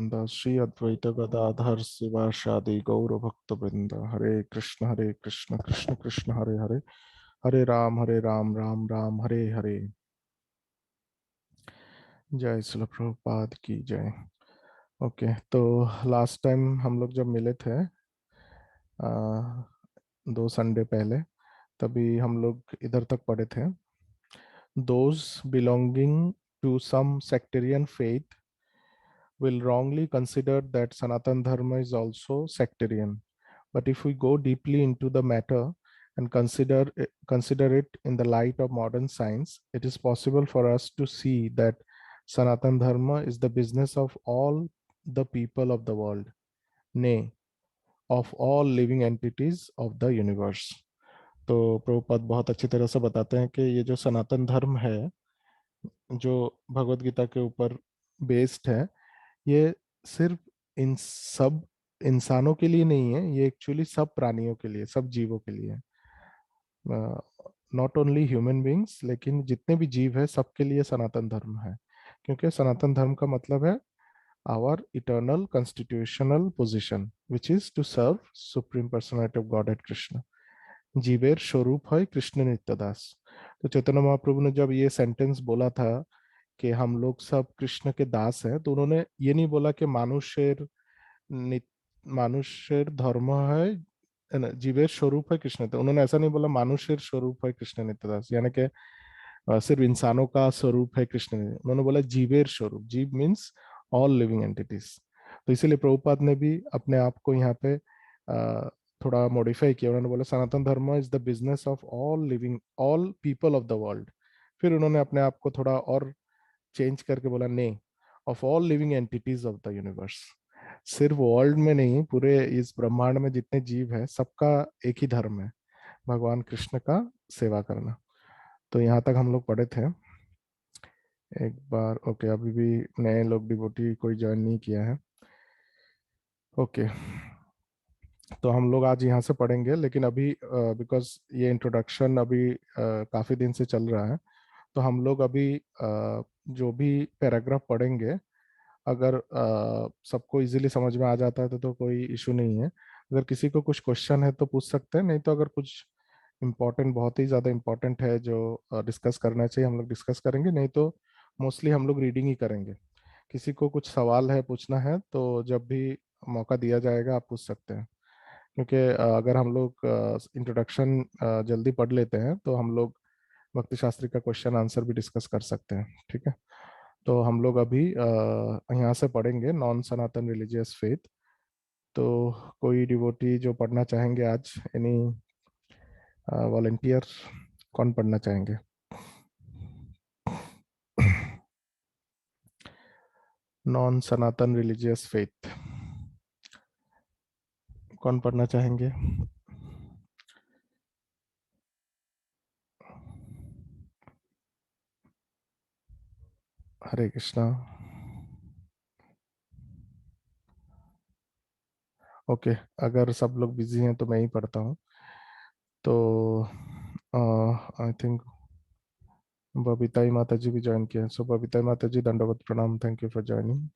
श्री अद्वैत गदाधर शिवासादि गौर भक्त वृंद। हरे कृष्ण कृष्ण कृष्ण हरे हरे, हरे राम राम राम हरे हरे। जय श्रील प्रभुपाद की जय। ओके, तो लास्ट टाइम हम लोग जब मिले थे, आ, 2 संडे पहले, तभी हम लोग इधर तक पढ़े थे। Those belonging to some sectarian faith will wrongly consider that Sanatan Dharma is also sectarian. But if we go deeply into the matter and consider it in the light of modern science, it is possible for us to see that Sanatan Dharma is the business of all the people of the world, nay, of all living entities of the universe. तो प्रभुपाद बहुत अच्छी तरह से बताते हैं कि ये जो सनातन धर्म है, जो भगवत गीता के ऊपर बेस्ड है, ये सिर्फ इन सब इंसानों के लिए नहीं है, ये एक्चुअली सब प्राणियों के लिए, सब जीवों के लिए। नॉट ओनली ह्यूमन बींग्स, लेकिन जितने भी जीव है सबके लिए सनातन धर्म है। क्योंकि सनातन धर्म का मतलब है our eternal constitutional position which is to serve supreme personality of God at Krishna. जीवेर स्वरूप है कृष्ण नित्यदास। तो चैतन्य महाप्रभु ने जब ये सेंटेंस बोला था कि हम लोग सब कृष्ण के दास हैं, तो उन्होंने ये नहीं बोला कि मानुषेर धर्म है ना, जीवेर स्वरूप है कृष्ण। तो उन्होंने ऐसा नहीं बोला मानुषेर स्वरूप है कृष्ण नित्यदास, यानी कि सिर्फ इंसानों का स्वरूप है कृष्ण। उन्होंने बोला जीवेर स्वरूप, जीव मीन्स ऑल लिविंग एंटिटीज। तो इसीलिए प्रभुपाद ने भी अपने आप को यहाँ पे थोड़ा मॉडिफाई किया। उन्होंने बोला सनातन धर्म is the business of all living, all people of the world. फिर उन्होंने अपने आप को थोड़ा और चेंज करके बोला ने, of all living entities of the universe. सिर्फ वर्ल्ड में नहीं, पूरे इस ब्रह्मांड में जितने जीव है सबका एक ही धर्म है, भगवान कृष्ण का सेवा करना। तो यहाँ तक हम लोग पढ़े थे एक बार। ओके, अभी भी नए लोग डिवोटी कोई ज्वाइन नहीं किया है। ओके, तो हम लोग आज यहाँ से पढ़ेंगे, लेकिन अभी बिकॉज ये इंट्रोडक्शन अभी काफी दिन से चल रहा है, तो हम लोग अभी जो भी पैराग्राफ पढ़ेंगे, अगर सबको इजीली समझ में आ जाता है तो कोई इशू नहीं है। अगर किसी को कुछ क्वेश्चन है तो पूछ सकते हैं, नहीं तो अगर कुछ इम्पोर्टेंट, बहुत ही ज़्यादा इम्पोर्टेंट है जो डिस्कस करना चाहिए, हम लोग डिस्कस करेंगे, नहीं तो मोस्टली हम लोग रीडिंग ही करेंगे। किसी को कुछ सवाल है, पूछना है, तो जब भी मौका दिया जाएगा आप पूछ सकते हैं। क्योंकि अगर हम लोग इंट्रोडक्शन जल्दी पढ़ लेते हैं तो हम लोग भक्ति शास्त्री का क्वेश्चन आंसर भी डिस्कस कर सकते हैं, ठीक है। तो हम लोग अभी यहाँ से पढ़ेंगे नॉन सनातन रिलीजियस फेथ। तो कोई डिवोटी जो पढ़ना चाहेंगे आज, एनी वॉलेंटियर, कौन पढ़ना चाहेंगे? नॉन सनातन रिलीजियस फेथ कौन पढ़ना चाहेंगे? हरे कृष्णा। ओके, अगर सब लोग बिजी हैं तो मैं ही पढ़ता हूँ। तो आई थिंक बबीताई माता जी भी ज्वाइन किए हैं। सो बबीताई माता जी, दंडवत प्रणाम, थैंक यू फॉर ज्वाइनिंग।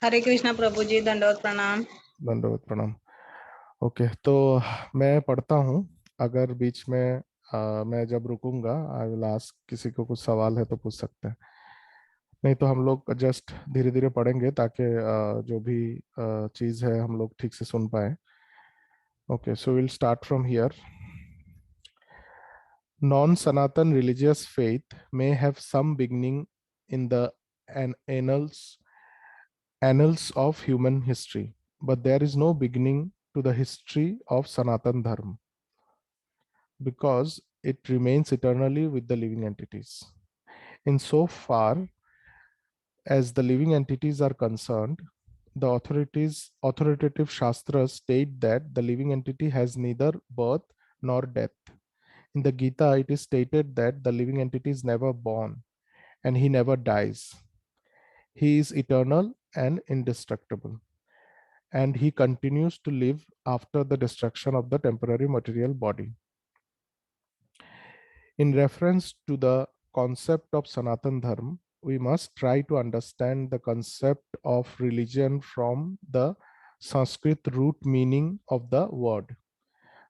हरे कृष्णा प्रभु जी, दंडवत प्रणाम। दंडवत प्रणाम। ओके, तो मैं पढ़ता हूँ। अगर बीच में मैं जब रुकूंगा, आई विल आस्क, किसी को कुछ सवाल है तो पूछ सकते हैं, नहीं तो हम लोग जस्ट धीरे धीरे पढ़ेंगे ताकि जो भी चीज़ है हम लोग ठीक से सुन पाए। Okay, so will start from here. Non Sanatan religious faith may have some beginning in the annals of human history, but there is no beginning to the history of Sanatan Dharma because it remains eternally with the living entities. In so far as the living entities are concerned, the authoritative shastras state that the living entity has neither birth nor death. In the Gita, it is stated that the living entity is never born and he never dies. He is eternal and indestructible, and he continues to live after the destruction of the temporary material body. In reference to the concept of Sanatan Dharma, we must try to understand the concept of religion from the Sanskrit root meaning of the word.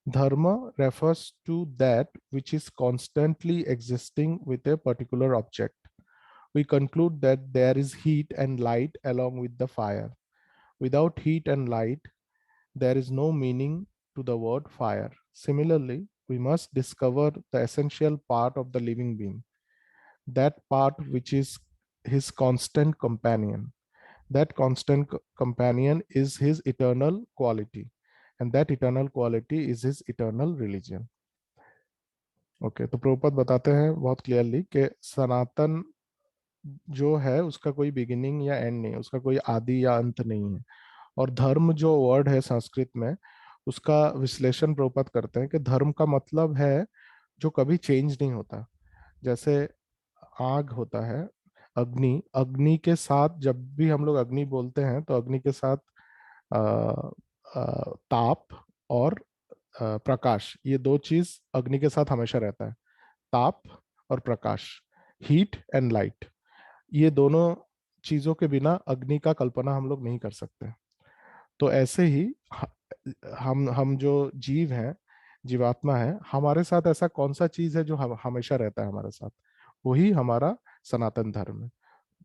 Dharma refers to that which is constantly existing with a particular object. We conclude that there is heat and light along with the fire. Without heat and light, there is no meaning to the word fire. Similarly, we must discover the essential part of the living being, that part which is his constant companion. That constant companion is his eternal quality, and that eternal quality is his eternal religion. Okay, तो प्रभुपाद बताते हैं बहुत clearly कि सनातन जो है उसका कोई beginning या एंड नहीं, उसका कोई आदि या अंत नहीं है। और धर्म जो वर्ड है संस्कृत में, उसका विश्लेषण प्रभुपाद करते हैं कि धर्म का मतलब है जो कभी चेंज नहीं होता। जैसे आग होता है, अग्नि, अग्नि के साथ जब भी हम लोग अग्नि बोलते हैं तो अग्नि के साथ अ, ताप और प्रकाश, ये दो चीज अग्नि के साथ हमेशा रहता है। ताप और प्रकाश, हीट एंड लाइट, ये दोनों चीजों के बिना अग्नि का कल्पना हम लोग नहीं कर सकते। तो ऐसे ही हम जो जीव हैं, जीवात्मा है, हमारे साथ ऐसा कौन सा चीज है जो हमेशा रहता है हमारे साथ? वही हमारा सनातन धर्म है।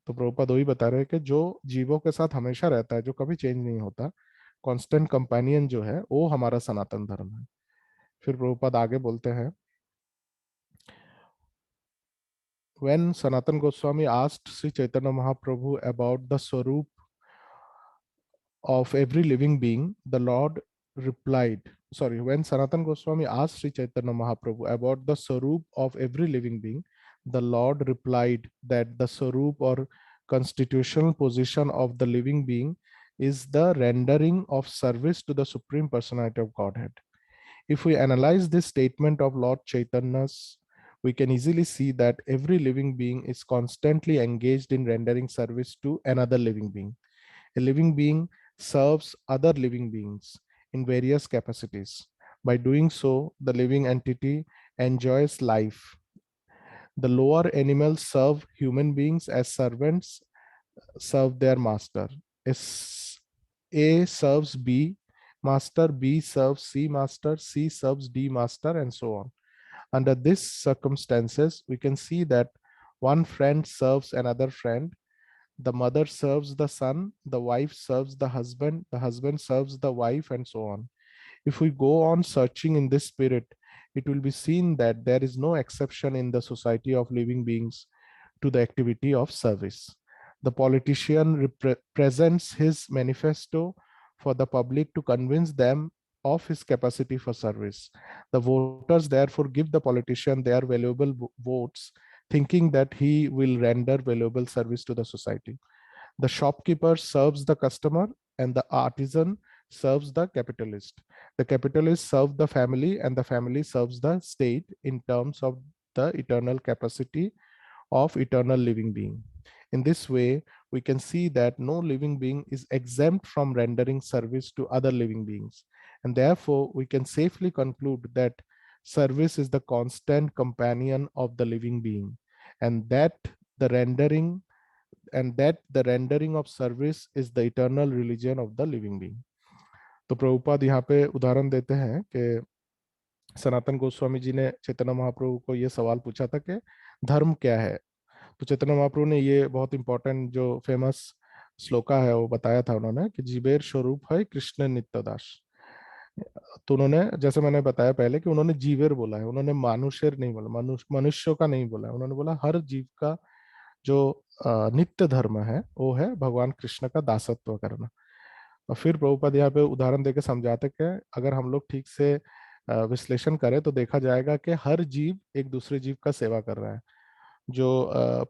तो प्रभुपाद वही बता रहे हैं कि जो जीवों के साथ हमेशा रहता है, जो कभी चेंज नहीं होता, कांस्टेंट कंपेनियन जो है, वो हमारा सनातन धर्म है। फिर प्रभुपाद आगे बोलते हैं, when Sanatan Goswami asked Sri Chaitanya Mahaprabhu about the Swarup of every living being, the Lord replied, sorry, when Sanatan Goswami asked Sri Chaitanya Mahaprabhu about the Swarup of every living being, the Lord replied that the Swarup or constitutional position of the living being is the rendering of service to the Supreme Personality of Godhead. If we analyze this statement of Lord Chaitanya's, we can easily see that every living being is constantly engaged in rendering service to another living being. A living being serves other living beings in various capacities. By doing so, the living entity enjoys life. The lower animals serve human beings as servants serve their master. A serves B master, B serves C master, C serves D master, and so on. Under these circumstances, we can see that one friend serves another friend, the mother serves the son, the wife serves the husband serves the wife, and so on. If we go on searching in this spirit, it will be seen that there is no exception in the society of living beings to the activity of service. The politician presents his manifesto for the public to convince them of his capacity for service. The voters therefore give the politician their valuable votes, thinking that he will render valuable service to the society. The shopkeeper serves the customer, and the artisan serves the capitalist. The capitalist serves the family, and the family serves the state in terms of the eternal capacity of eternal living being. In this way, we can see that no living being is exempt from rendering service to other living beings. And therefore, we can safely conclude that service is the constant companion of the living being, and that the rendering of service is the eternal religion of the living being. तो प्रभुपाद यहाँ पे उदाहरण देते हैं कि सनातन गोस्वामी जी ने चैतन्य महाप्रभु को ये सवाल पूछा था कि धर्म क्या है। तो चैतन्य महाप्रभु ने ये बहुत इंपॉर्टेंट जो फेमस श्लोका है वो बताया था उन्होंने कि जीवेर स्वरूप है कृष्ण नित्यदास। तो उन्होंने, जैसे मैंने बताया पहले, कि उन्होंने जीवेर बोला है, उन्होंने मानुषेर नहीं बोला, मनुष्यों का नहीं बोला है, उन्होंने बोला हर जीव का जो नित्य धर्म है वो है भगवान कृष्ण का दासत्व करना। और फिर प्रभुपाद यहाँ पे उदाहरण देके समझाते कि अगर हम लोग ठीक से विश्लेषण करें तो देखा जाएगा कि हर जीव एक दूसरे जीव का सेवा कर रहा है। जो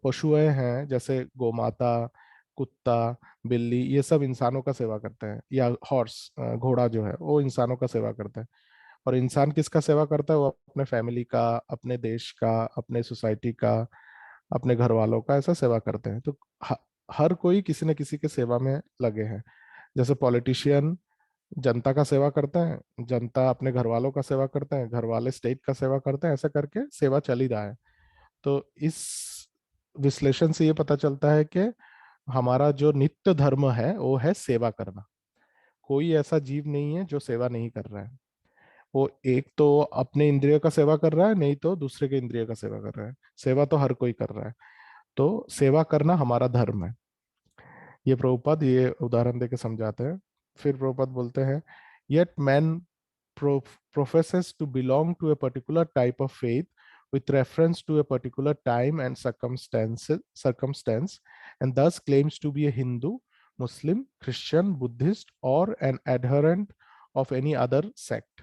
पशुएं हैं जैसे गोमाता, कुत्ता, बिल्ली, ये सब इंसानों का सेवा करते हैं, या हॉर्स, घोड़ा जो है वो इंसानों का सेवा करता है। और इंसान किसका सेवा करता है? वो अपने फैमिली का, अपने देश का, अपने सोसाइटी का, अपने घर वालों का ऐसा सेवा करते हैं। तो हर कोई किसी न किसी के सेवा में लगे हैं। जैसे पॉलिटिशियन जनता का सेवा करते हैं, जनता अपने घर वालों का सेवा करते हैं, घर वाले स्टेट का सेवा करते हैं, ऐसा करके सेवा चल ही रहा है। तो इस विश्लेषण से ये पता चलता है कि हमारा जो नित्य धर्म है वो है सेवा करना। कोई ऐसा जीव नहीं है जो सेवा नहीं कर रहा है। वो एक तो अपने इंद्रियों का सेवा कर रहा है, नहीं तो दूसरे के इंद्रियों का सेवा कर रहा है। सेवा तो हर कोई कर रहा है। तो सेवा करना हमारा धर्म है। ये प्रभुपाद ये उदाहरण देके समझाते हैं। फिर प्रभुपाद बोलते हैं, yet man professes to belong to a particular type of faith with reference to a particular time and circumstance, and thus claims to be a Hindu, Muslim, Christian, Buddhist, or an adherent of any other sect.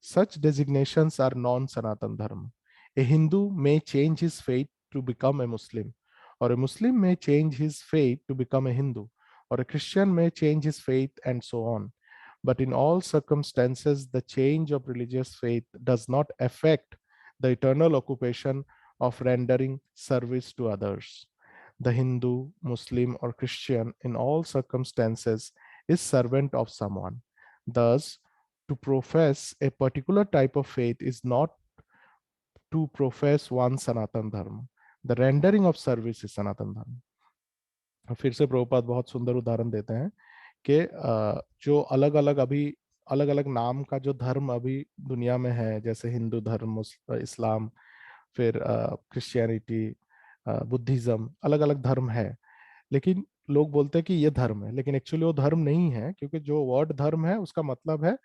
Such designations are non-Sanatan Dharma. A Hindu may change his faith to become a Muslim, or a Muslim may change his faith to become a Hindu, or a Christian may change his faith, and so on. But in all circumstances, the change of religious faith does not affect the eternal occupation of rendering service to others. The Hindu, Muslim, or Christian in all circumstances is servant of someone. Thus, to profess a particular type of faith is not to profess one Sanatan Dharma. The rendering of service is Sanatan Dharma. फिर से प्रभुपाद बहुत सुंदर उदाहरण देते हैं कि जो अलग अलग अभी अलग अलग नाम का जो धर्म अभी दुनिया में है, जैसे हिंदू धर्म, इस्लाम, फिर क्रिश्चियनिटी, बुद्धिज्म, अलग अलग धर्म है। लेकिन लोग बोलते हैं कि ये धर्म है, लेकिन एक्चुअली वो धर्म नहीं है, क्योंकि जो वर्ड धर्म है उसका मतलब है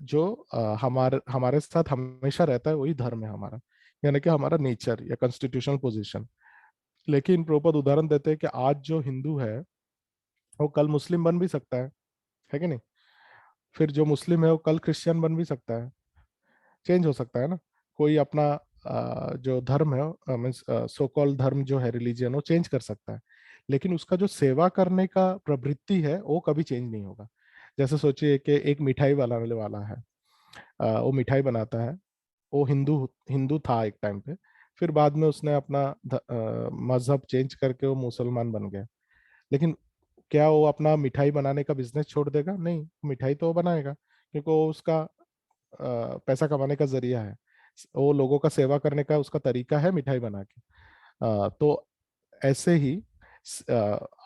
जो हमारे हमारे साथ हमेशा रहता है वही धर्म है हमारा, यानी कि हमारा नेचर या कॉन्स्टिट्यूशनल पोजीशन। लेकिन प्रभुपाद उदाहरण देते हैं कि आज जो हिंदू है वो कल मुस्लिम बन भी सकता है कि नहीं? फिर जो मुस्लिम है वो कल क्रिश्चियन बन भी सकता है। चेंज हो सकता है ना। कोई अपना जो धर्म है, मीन्स सो कॉल्ड धर्म जो है, रिलीजियन, वो चेंज कर सकता है। लेकिन उसका जो सेवा करने का प्रवृत्ति है वो कभी चेंज नहीं होगा। जैसे सोचिए कि एक मिठाई बनाने वाला है, वो मिठाई बनाता है। वो हिंदू हिंदू था एक टाइम पे, फिर बाद में उसने अपना मजहब चेंज करके वो मुसलमान बन गया। लेकिन क्या वो अपना मिठाई बनाने का बिजनेस छोड़ देगा? नहीं, मिठाई तो वो बनाएगा, क्योंकि वो उसका पैसा कमाने का जरिया है। वो लोगों का सेवा करने का उसका तरीका है मिठाई बना के। तो ऐसे ही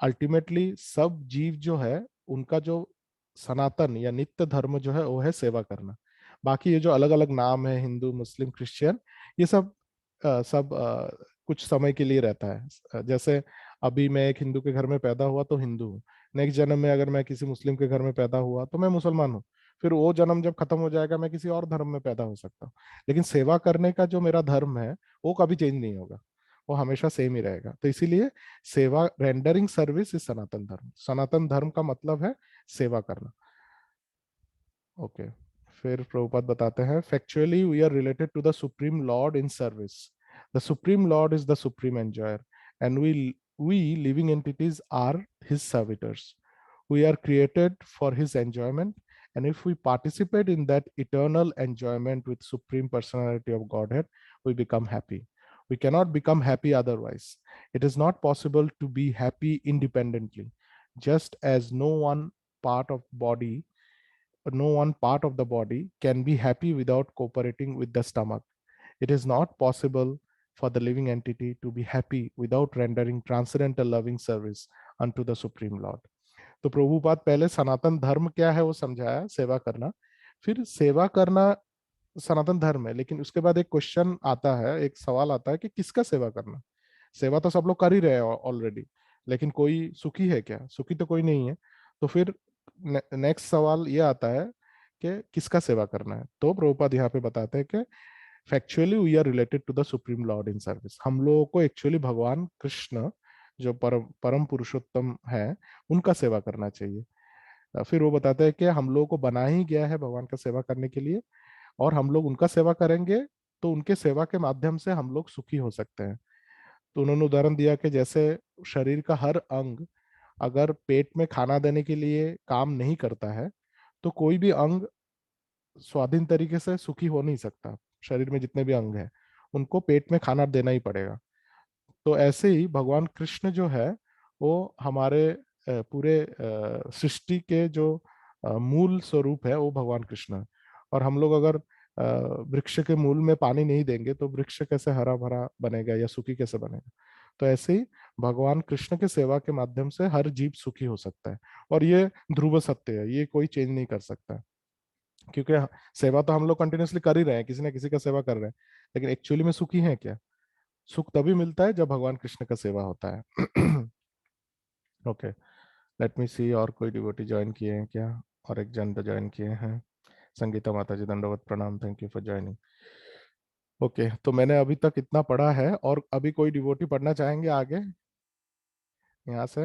अल्टीमेटली सब जीव जो है उनका जो सनातन या नित्य धर्म जो है वो है सेवा करना। बाकी ये जो अलग अलग नाम है, हिंदू, मुस्लिम, क्रिश्चियन, ये सब कुछ समय के लिए रहता है। जैसे अभी मैं एक हिंदू के घर में पैदा हुआ तो हिंदू हूँ। नेक्स्ट जन्म में अगर मैं किसी मुस्लिम के घर में पैदा हुआ तो मैं मुसलमान हूँ। फिर वो जन्म जब खत्म हो जाएगा मैं किसी और धर्म में पैदा हो सकता हूँ। लेकिन सेवा करने का जो मेरा धर्म है वो कभी चेंज नहीं होगा, वो हमेशा सेम ही रहेगा। तो इसीलिए सेवा, रेंडरिंग सर्विस इज सनातन धर्म। सनातन धर्म का मतलब है सेवा करना। ओके। फिर प्रभुपाद बताते हैं, factually we are related to the supreme lord in service. The supreme lord is the supreme enjoyer and we living entities are his servitors. We are created for his enjoyment, and if we participate in that eternal enjoyment with supreme personality of Godhead, we become happy. We cannot become happy otherwise. It is not possible to be happy independently. Just as no one part of the body can be happy without cooperating with the stomach, it is not possible for the living entity to be happy without rendering transcendental loving service unto the supreme Lord. तो प्रभुपाद पहले सनातन धर्म क्या है वो समझाया, सेवा करना। फिर सेवा करना सनातन धर्म है, लेकिन उसके बाद एक क्वेश्चन आता है, एक सवाल आता है कि किसका सेवा करना? सेवा तो सब लोग कर ही रहे हैं ऑलरेडी, लेकिन कोई सुखी है क्या? सुखी तो कोई नहीं है। तो फिर नेक्स्ट सवाल ये आता है कि किसका सेवा करना है। तो प्रभुपाद यहाँ पे बताते हैं कि factually we are related to the supreme lord in service. हम लोगों को एक्चुअली भगवान कृष्ण जो परम परम पुरुषोत्तम है उनका सेवा करना चाहिए। फिर वो बताते हैं कि हम लोगों को बना ही गया है भगवान का सेवा करने के लिए, और हम लोग उनका सेवा करेंगे तो उनके सेवा के माध्यम से हम लोग सुखी हो सकते हैं। तो उन्होंने उदाहरण दिया कि जैसे शरीर का हर अंग अगर पेट में खाना देने के लिए काम नहीं करता है तो कोई भी अंग स्वाधीन तरीके से सुखी हो नहीं सकता। शरीर में जितने भी अंग हैं उनको पेट में खाना देना ही पड़ेगा। तो ऐसे ही भगवान कृष्ण जो है वो हमारे पूरे सृष्टि के जो मूल स्वरूप है वो भगवान कृष्ण है। और हम लोग अगर वृक्ष के मूल में पानी नहीं देंगे तो वृक्ष कैसे हरा भरा बनेगा या सुखी कैसे बनेगा। तो ऐसे ही भगवान कृष्ण के सेवा के माध्यम से हर जीव सुखी हो सकता है, और ये ध्रुव सत्य है, ये कोई चेंज नहीं कर सकता। क्योंकि सेवा तो हम लोग कंटिन्यूअसली कर ही रहे हैं, किसी ना किसी का सेवा कर रहे हैं, लेकिन एक्चुअली में सुखी है क्या? सुख तभी मिलता है जब भगवान कृष्ण का सेवा होता है। ओके, लेट मी सी, और कोई डिवोटी ज्वाइन किए हैं क्या? और एक जन तो ज्वाइन किए हैं। संगीता माता जी दंडवत प्रणाम, thank you for joining. Okay, तो मैंने अभी तक इतना पढ़ा है, और अभी कोई डिवोटी पढ़ना चाहेंगे आगे यहाँ से?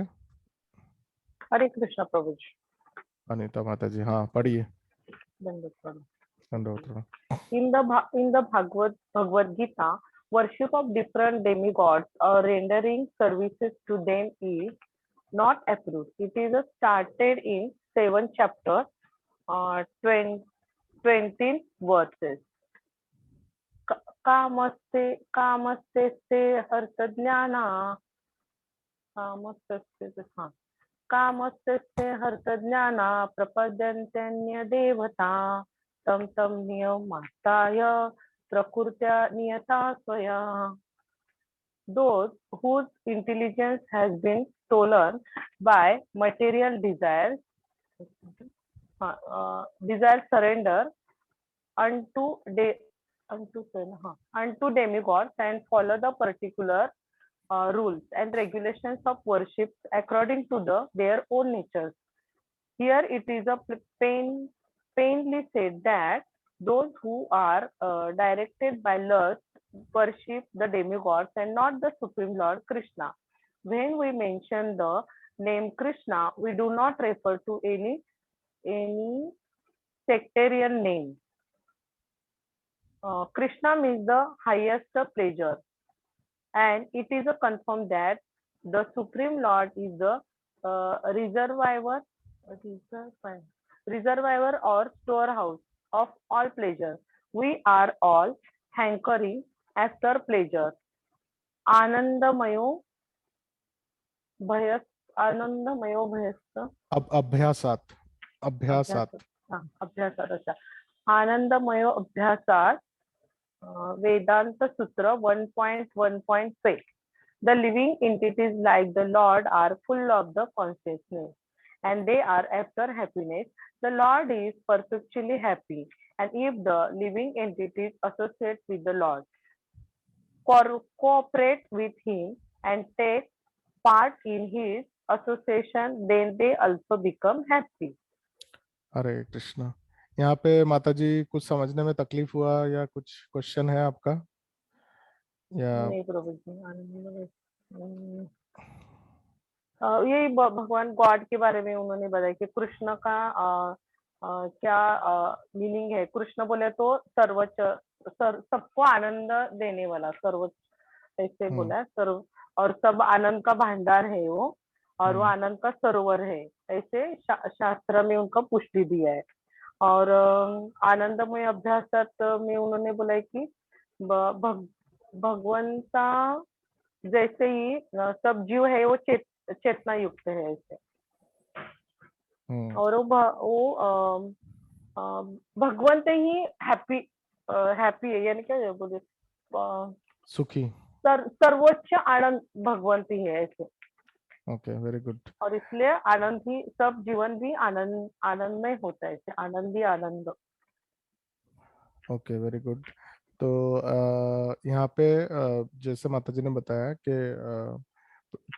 हरे कृष्णा प्रभु जी। अनीता माता जी, हाँ पढ़िए। दंडवत प्रणाम। दंडवत प्रणाम। In the Bhagavad Gita, worship of different demigods or rendering services to them is not approved. It is started in 7th chapter, 20 verses. कामस्ते हर्ष ज्ञाना कामस्ते हर्ष ज्ञाना प्रपद्यन्ते देवता तम तम नियमास्ताय प्रकृत्या नियता स्वया. Those whose intelligence has been stolen by material desires, desire surrender unto de, unto demigods and follow the particular rules and regulations of worship according to their own natures. Here it is a plainly said that those who are directed by lust worship the demigods and not the Supreme Lord Krishna. When we mention the name Krishna, we do not refer to any sectarian name. Krishna means the highest pleasure, and it is a confirmed that the Supreme Lord is the reservoir or storehouse of all pleasure. We are all hankering after pleasure. आनंदमयो भयस आनंदमयो भयस्त अब अभ्यासात, अभ्यास अभ्यासात। अभ्यासात अच्छा आनंदमयो अभ्यासात Vedanta Sutra 1.1.6. The living entities like the Lord are full of the consciousness and they are after happiness. The Lord is perpetually happy, and if the living entities associate with the Lord, cooperate with him and take part in his association, then they also become happy. हरे कृष्णा। यहाँ पे माता जी कुछ समझने में तकलीफ हुआ या कुछ क्वेश्चन है आपका? या नहीं प्रभु जी, यही भगवान गॉड के बारे में उन्होंने बताया कि कृष्ण का क्या मीनिंग है. कृष्ण बोले तो सर्वोच्च, सबको आनंद देने वाला, सर्वोच्च ऐसे बोला सर्व, और सब आनंद का भंडार है वो, और वो आनंद का सरोवर है, ऐसे शास्त्र में उनका पुष्टि दिया है. और आनंदमय अभ्यासात में उन्होंने बोला है कि भगवंता जैसे ही सब जीव है वो चेतना युक्त है ऐसे, और वो भगवंत ही हैप्पी है, यानी क्या बोले सुखी, सर्वोच्च आनंद भगवंत ही है ऐसे. Okay, very good. और इसलिए आनंद ही, सब जीवन भी आनंदमय होता है ऐसे, आनंद ही आनंद. Okay, very good. तो यहाँ पे जैसे माता जी ने बताया कि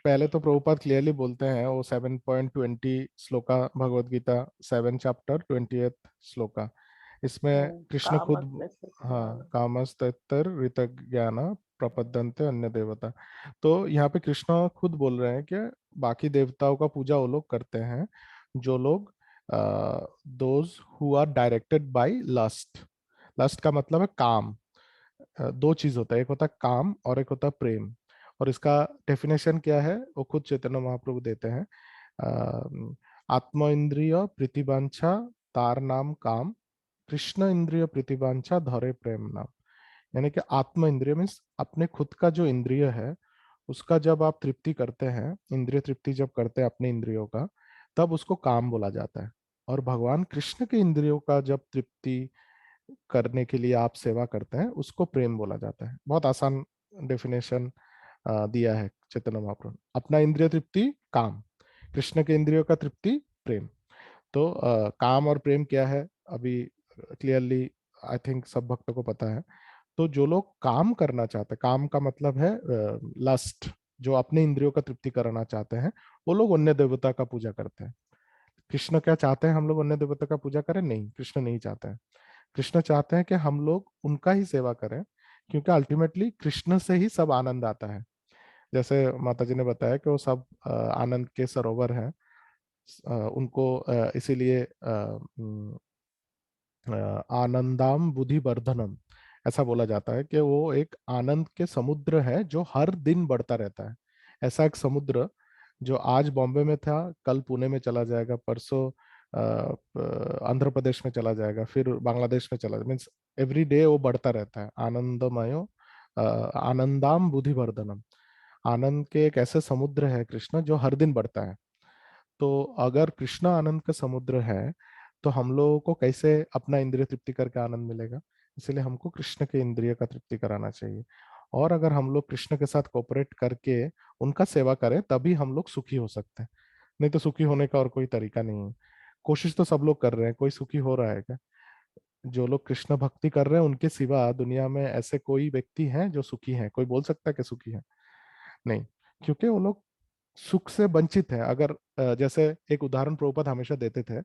पहले तो प्रभुपाद क्लियरली बोलते हैं, वो 7.20 श्लोका भगवत गीता 7 चैप्टर 20th श्लोका, इसमें कृष्ण खुद, हाँ, कामस्तैतर ऋतज्ञान प्रपद्यन्ते अन्य देवता. तो यहाँ पे कृष्ण खुद बोल रहे हैं कि बाकी देवताओं का पूजा वो लोग करते हैं जो लोग those who are directed by lust. Lust का मतलब है काम. दो चीज होता है, एक होता है काम और एक होता है प्रेम. और इसका डेफिनेशन क्या है वो खुद चैतन्य महाप्रभु देते हैं. आत्म इंद्रिय प्रीतिवांछा तार नाम काम, कृष्ण इंद्रिय प्रीतिवांछा धरे प्रेम नाम. यानी कि आत्म इंद्रिय मीन्स अपने खुद का जो इंद्रिय है उसका जब आप तृप्ति करते हैं, इंद्रिय तृप्ति जब करते हैं अपने इंद्रियों का, तब उसको काम बोला जाता है. और भगवान कृष्ण के इंद्रियों का जब तृप्ति करने के लिए आप सेवा करते हैं, उसको प्रेम बोला जाता है। बहुत आसान डेफिनेशन दिया है चैतन्य महाप्रभु ने। अपना इंद्रिय तृप्ति काम, कृष्ण के इंद्रियों का तृप्ति प्रेम। तो काम और प्रेम क्या है अभी क्लियरली आई थिंक सब भक्तों को पता है। तो जो लोग काम करना चाहते हैं, काम का मतलब है लस्ट, जो अपने इंद्रियों का तृप्ति करना चाहते हैं, वो लोग अन्य देवता का पूजा करते हैं। कृष्ण क्या चाहते हैं, हम लोग अन्य देवता का पूजा करें? नहीं, कृष्ण नहीं चाहते हैं। कृष्ण चाहते हैं कि हम लोग उनका ही सेवा करें, क्योंकि अल्टीमेटली कृष्ण से ही सब आनंद आता है। जैसे माता जी ने बताया कि वो सब आनंद के सरोवर हैं, उनको इसीलिए आनंदाम बुद्धि वर्धनम ऐसा बोला जाता है कि वो एक आनंद के समुद्र है जो हर दिन बढ़ता रहता है। ऐसा एक समुद्र जो आज बॉम्बे में था, कल पुणे में चला जाएगा, परसों आंध्र प्रदेश में चला जाएगा, फिर बांग्लादेश में चला जाएगा, मीन्स एवरी डे वो बढ़ता रहता है। आनंदमयो आनंदाम बुद्धि वर्धनम, आनंद के एक ऐसे समुद्र है कृष्ण जो हर दिन बढ़ता है। तो अगर कृष्ण आनंद का समुद्र है, तो हम लोगों को कैसे अपना इंद्रिय तृप्ति करके आनंद मिलेगा? इसलिए हमको कृष्ण के इंद्रिय का तृप्ति कराना चाहिए। और अगर हम लोग कृष्ण के साथ कोऑपरेट करके उनका सेवा करें, तभी हम लोग सुखी हो सकते हैं। नहीं तो सुखी होने का और कोई तरीका नहीं है। कोशिश तो सब लोग कर रहे हैं, कोई सुखी हो रहा है क्या? जो लोग कृष्ण भक्ति कर रहे हैं उनके सिवा दुनिया में ऐसे कोई व्यक्ति हैं जो सुखी हैं? कोई बोल सकता है कि सुखी है? नहीं, क्योंकि वो लोग सुख से वंचित है। अगर जैसे एक उदाहरण प्रभुपाद हमेशा देते थे,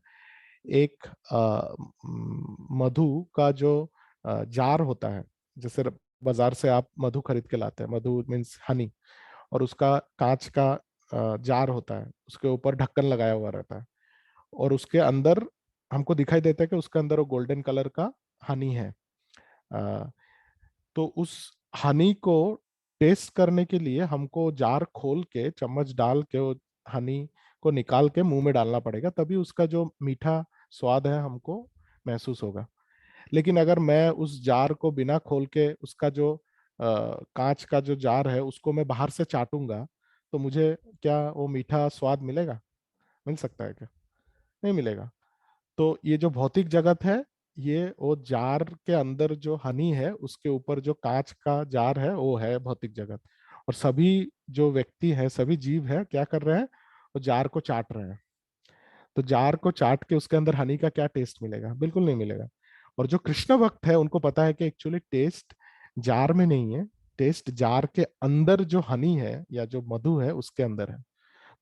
एक मधु का जो जार होता है, जैसे बाजार से आप मधु खरीद के लाते हैं, मधु मीन्स हनी, और उसका कांच का जार होता है, उसके ऊपर ढक्कन लगाया हुआ रहता है, और उसके अंदर हमको दिखाई देता है कि उसके अंदर वो गोल्डन कलर का हनी है। अ, तो उस हनी को टेस्ट करने के लिए हमको जार खोल के चम्मच डाल के वो हनी को निकाल के मुंह में डालना पड़ेगा, तभी उसका जो मीठा स्वाद है हमको महसूस होगा। लेकिन अगर मैं उस जार को बिना खोल के, उसका जो कांच का जो जार है उसको मैं बाहर से चाटूंगा, तो मुझे क्या वो मीठा स्वाद मिलेगा? मिल सकता है क्या? नहीं मिलेगा। तो ये जो भौतिक जगत है, ये वो जार के अंदर जो हनी है उसके ऊपर जो कांच का जार है वो है भौतिक जगत। और सभी जो व्यक्ति है, सभी जीव है, क्या कर रहे हैं? वो जार को चाट रहे हैं। तो जार को चाट के उसके अंदर हनी का क्या टेस्ट मिलेगा? बिल्कुल नहीं मिलेगा। और जो कृष्ण भक्त है उनको पता है कि एक्चुअली टेस्ट जार में नहीं है, टेस्ट जार के अंदर जो हनी है या जो मधु है उसके अंदर है।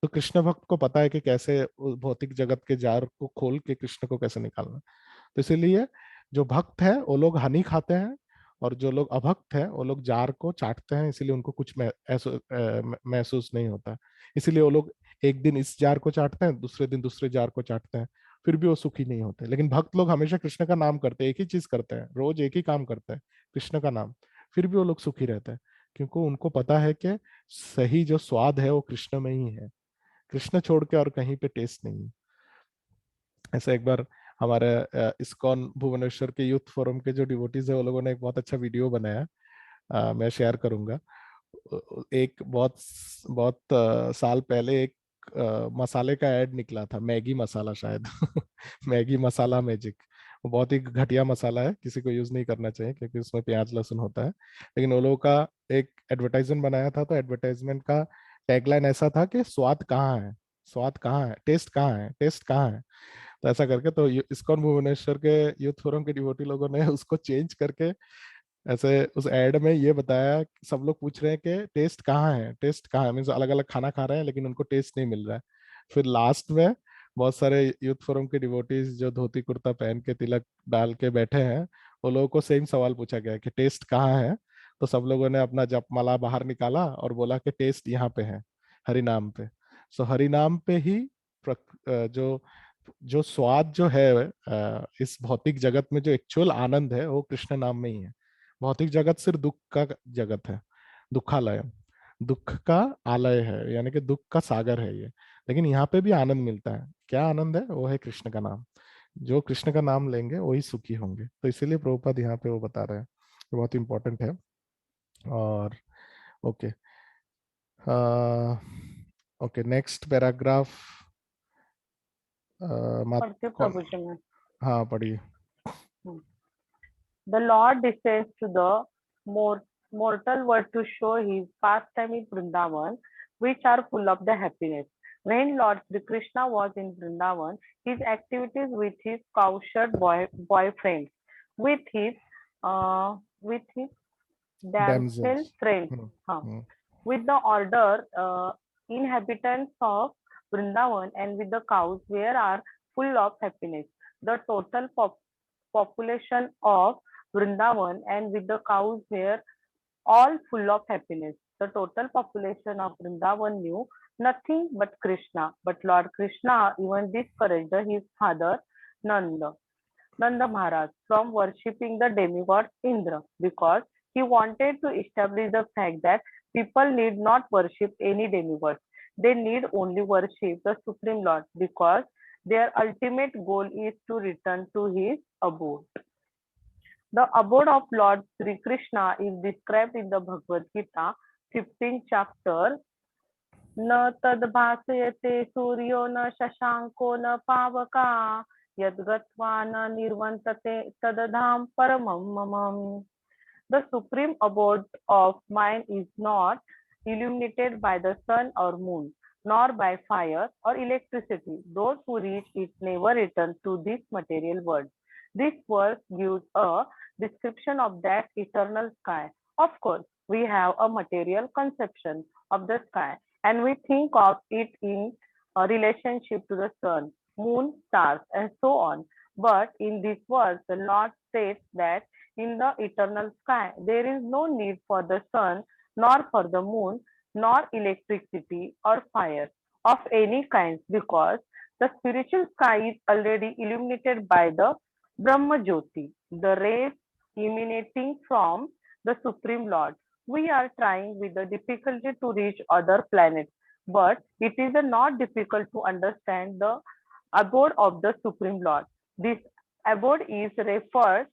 तो कृष्ण भक्त को पता है कि कैसे उस भौतिक जगत के जार को खोल के कृष्ण को कैसे निकालना। तो इसीलिए जो भक्त है वो लोग हनी खाते हैं, और जो लोग अभक्त है वो लोग जार को चाटते हैं, इसीलिए उनको कुछ महसूस नहीं होता। इसीलिए वो लोग एक दिन इस जार को चाटते हैं, दूसरे दिन दूसरे जार को चाटते हैं, फिर भी वो सुखी नहीं होते। लेकिन भक्त लोग हमेशा कृष्ण का नाम करते हैं, एक ही चीज करते हैं, रोज एक ही काम करते हैं, कृष्ण का नाम, फिर भी वो लोग सुखी रहते हैं, क्योंकि उनको पता है कि सही जो स्वाद है वो कृष्ण में ही है, कृष्ण छोड़ के और कहीं पे टेस्ट नहीं है। ऐसा एक बार हमारे इस्कॉन भुवनेश्वर के यूथ फोरम के जो डिवोटीज है वो लोगों ने एक बहुत अच्छा वीडियो बनाया, मैं शेयर करूंगा। एक बहुत बहुत साल पहले एक मसाले का ऐड निकला था, मैगी मसाला शायद मैगी मसाला मैजिक। वो बहुत ही घटिया मसाला है, किसी को यूज नहीं करना चाहिए क्योंकि उसमें प्याज लहसुन होता है। लेकिन वो लोगों का एक एडवर्टाइजमेंट बनाया था, तो एडवर्टाइजमेंट का टैगलाइन ऐसा था कि स्वाद कहाँ है, स्वाद कहाँ है, टेस्ट कहाँ है, टेस्ट कहाँ है। तो ऐसा करके तो इस्कॉन भुवनेश्वर के यूथ फोरम के डिवोटी लोगों ने उसको चेंज करके ऐसे उस एड में ये बताया, सब लोग पूछ रहे हैं कि टेस्ट कहाँ है, टेस्ट कहाँ है, मीन्स अलग अलग खाना खा रहे हैं लेकिन उनको टेस्ट नहीं मिल रहा है। फिर लास्ट में बहुत सारे यूथ फोरम के डिवोटीज जो धोती कुर्ता पहन के तिलक डाल के बैठे हैं, वो लोगों को सेम सवाल पूछा गया कि टेस्ट कहाँ है। तो सब लोगों ने अपना जपमाला बाहर निकाला और बोला कि टेस्ट यहाँ पे है, हरि नाम पे। सो हरि नाम पे ही जो जो स्वाद जो है इस भौतिक जगत में, जो एक्चुअल आनंद है वो कृष्ण नाम में ही है। भौतिक जगत सिर्फ दुख का जगत है, दुखालय, दुख का आलय है, यानी कि दुख का सागर है ये। लेकिन यहाँ पे भी आनंद मिलता है। क्या आनंद है? वो है कृष्ण का नाम। जो कृष्ण का नाम लेंगे वही सुखी होंगे। तो इसीलिए प्रभुपाद यहाँ पे वो बता रहे हैं, ये बहुत इंपॉर्टेंट है। और ओके, ओके नेक्स्ट पैराग्राफ। पढ़ते कौन? प्रभु जी में। हाँ पढ़िए। The Lord descends to the mortal world to show his pastime in Vrindavan, which are full of the happiness. When Lord Sri Krishna was in Vrindavan, his activities with his cowsherd boyfriends, with his with his damsel damsels. friends, Hmm, hmm. with the order inhabitants of Vrindavan and with the cows where are full of happiness. The total population of Vrindavan and with the cows were all full of happiness. The total population of Vrindavan knew nothing but Krishna. But Lord Krishna even discouraged his father Nanda Maharaj from worshipping the demigod Indra because he wanted to establish the fact that people need not worship any demigods. They need only worship the Supreme Lord because their ultimate goal is to return to his abode. The abode of Lord Sri Krishna is described in the Bhagavad Gita, 15th chapter. न तद्भासयते सूर्यो न शशांको न पावका यद्गत्वा न निर्वन्तते तदधाम परमं मम. The supreme abode of mind is not illuminated by the sun or moon, nor by fire or electricity. Those who reach it never return to this material world. This verse gives a description of that eternal sky. Of course, we have a material conception of the sky, and we think of it in a relationship to the sun, moon, stars, and so on. But in this verse, the Lord states that in the eternal sky, there is no need for the sun, nor for the moon, nor electricity or fire of any kind, because the spiritual sky is already illuminated by the Brahma Jyoti, the rays emanating from the Supreme Lord. We are trying with the difficulty to reach other planets, but it is not difficult to understand the abode of the Supreme Lord. This abode is referred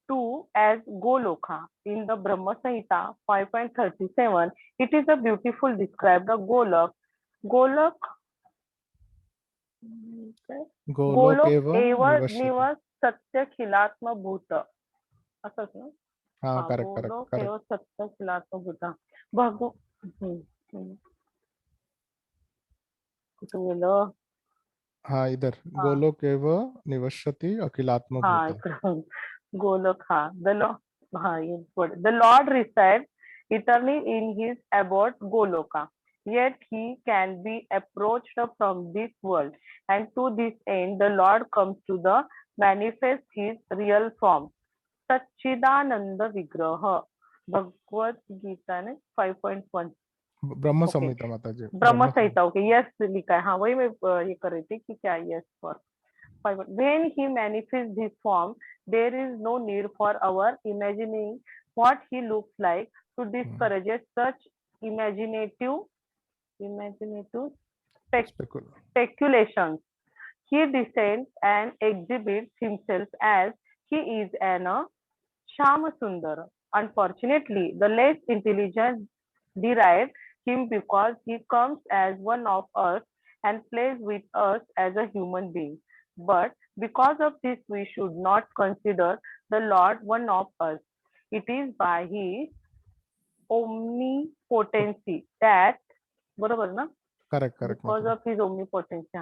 to as Goloka in the Brahma Samhita 5.37. It is a beautiful described the Golok. Golok Golok Golok एव एव निवसति. निव सत्य खिलात्म भूत असंच ना. हाँ, हा करेक्ट करेक्ट गोलोक करेक्ट. एव सत्य खिलात्म भूत भगव कुठं गेलं. हाँ, इधर हा गोलोक एव निवसति अखिलात्म हा भूता. इकडं गोलोक हा the Lord resides eternally in his abode Goloka. Yet he can be approached from this world, and to this end the Lord comes to the manifest his real form. Satchidananda Vigraha. Bhagavad Gita ने 5.1. ब्रह्म okay संहिता माता जी. ब्रह्म संहिता okay yes लिखा है. हाँ वही मैं ये कर रही थी कि क्या yes for. When he manifests his form, there is no need for our imagining what he looks like to discourage such imaginative speculations. He descends and exhibits himself as he is an Shama Sundar. Unfortunately, the less intelligent deride him because he comes as one of us and plays with us as a human being. But because of this, we should not consider the Lord one of us. It is by his omnipotency that, बरोबर ना? Correct correct Because माता. of his omnipotency,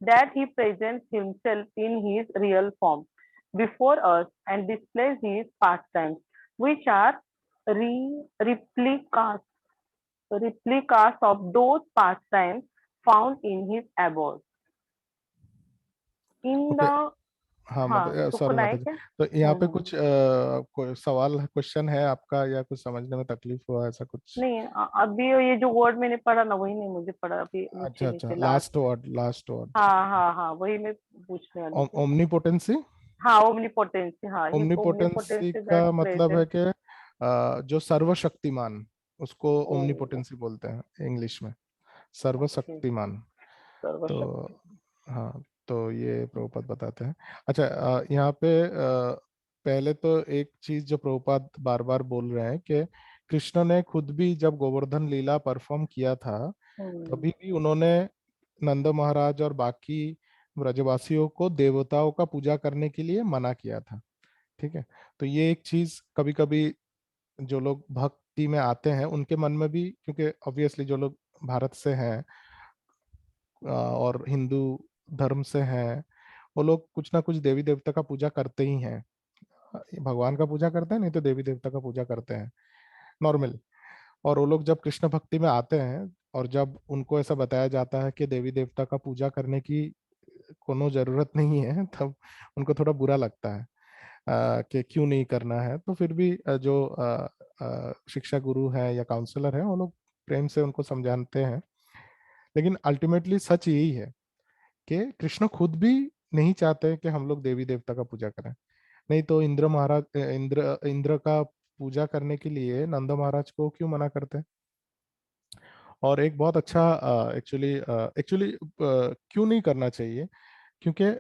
that he presents himself in his real form before us and displays his pastimes, which are replicas of those pastimes found in his abode. In okay. the हाँ हाँ माता, sorry Sukuna माता है जी. क्या. तो यहाँ पे कुछ कोई सवाल क्वेश्चन है आपका, या कुछ समझने में तकलीफ हुआ ऐसा कुछ? नहीं अभी ये जो वर्ड मैंने पढ़ा ना वही नहीं मुझे पढ़ा अभी अच्छा नीचे अच्छा, नीचे last last. Word last word. हाँ वही मैं पूछने वाली थी. ओमनीपोटेंसी. हाँ ओमनीपोटेंसी. हाँ ही ओमनीपोटेंसी ओमनीपोटेंसी का दैट मतलब है प्रेजेंट. कि जो सर्वशक्तिमान, उसको ओ ओमनीपोटेंसी बोलते हैं इंग्लिश में, ओके सर्वशक्तिमान. तो सर्वशक्ति. हाँ, तो ये प्रभुपाद बताते हैं. अच्छा, यहाँ पे पहले तो एक चीज जो प्रभुपाद बार बार बोल रहे हैं कि कृष्ण ने खुद भी जब गोवर्धन लीला परफॉर्म किया था, तभी भी उन्होंने नंद महाराज और बाकी ब्रजवासियों को देवताओं का पूजा करने के लिए मना किया था. ठीक है। तो ये एक चीज कभी कभी जो लोग भक्ति में आते हैं उनके मन में भी, क्योंकि ऑब्वियसली जो लोग भारत से हैं और हिंदू धर्म से हैं, वो लोग कुछ ना कुछ देवी देवता का पूजा करते ही हैं। भगवान का पूजा करते हैं, नहीं तो देवी देवता का पूजा करते हैं नॉर्मल। और वो लोग जब कृष्ण भक्ति में आते हैं और जब उनको ऐसा बताया जाता है कि देवी देवता का पूजा करने की कोनो जरूरत नहीं है, तब उनको थोड़ा बुरा लगता है कि क्यों नहीं करना है। तो फिर भी जो शिक्षा गुरु है या काउंसलर है, वो लोग प्रेम से उनको समझाते हैं। लेकिन अल्टीमेटली सच यही है कि कृष्ण खुद भी नहीं चाहते कि हम लोग देवी देवता का पूजा करें। नहीं तो इंद्र महाराज, इंद्र का पूजा करने के लिए नंद महाराज को क्यों मना करते हैं। और एक बहुत अच्छा एक्चुअली एक्चुअली क्यों नहीं करना चाहिए, क्योंकि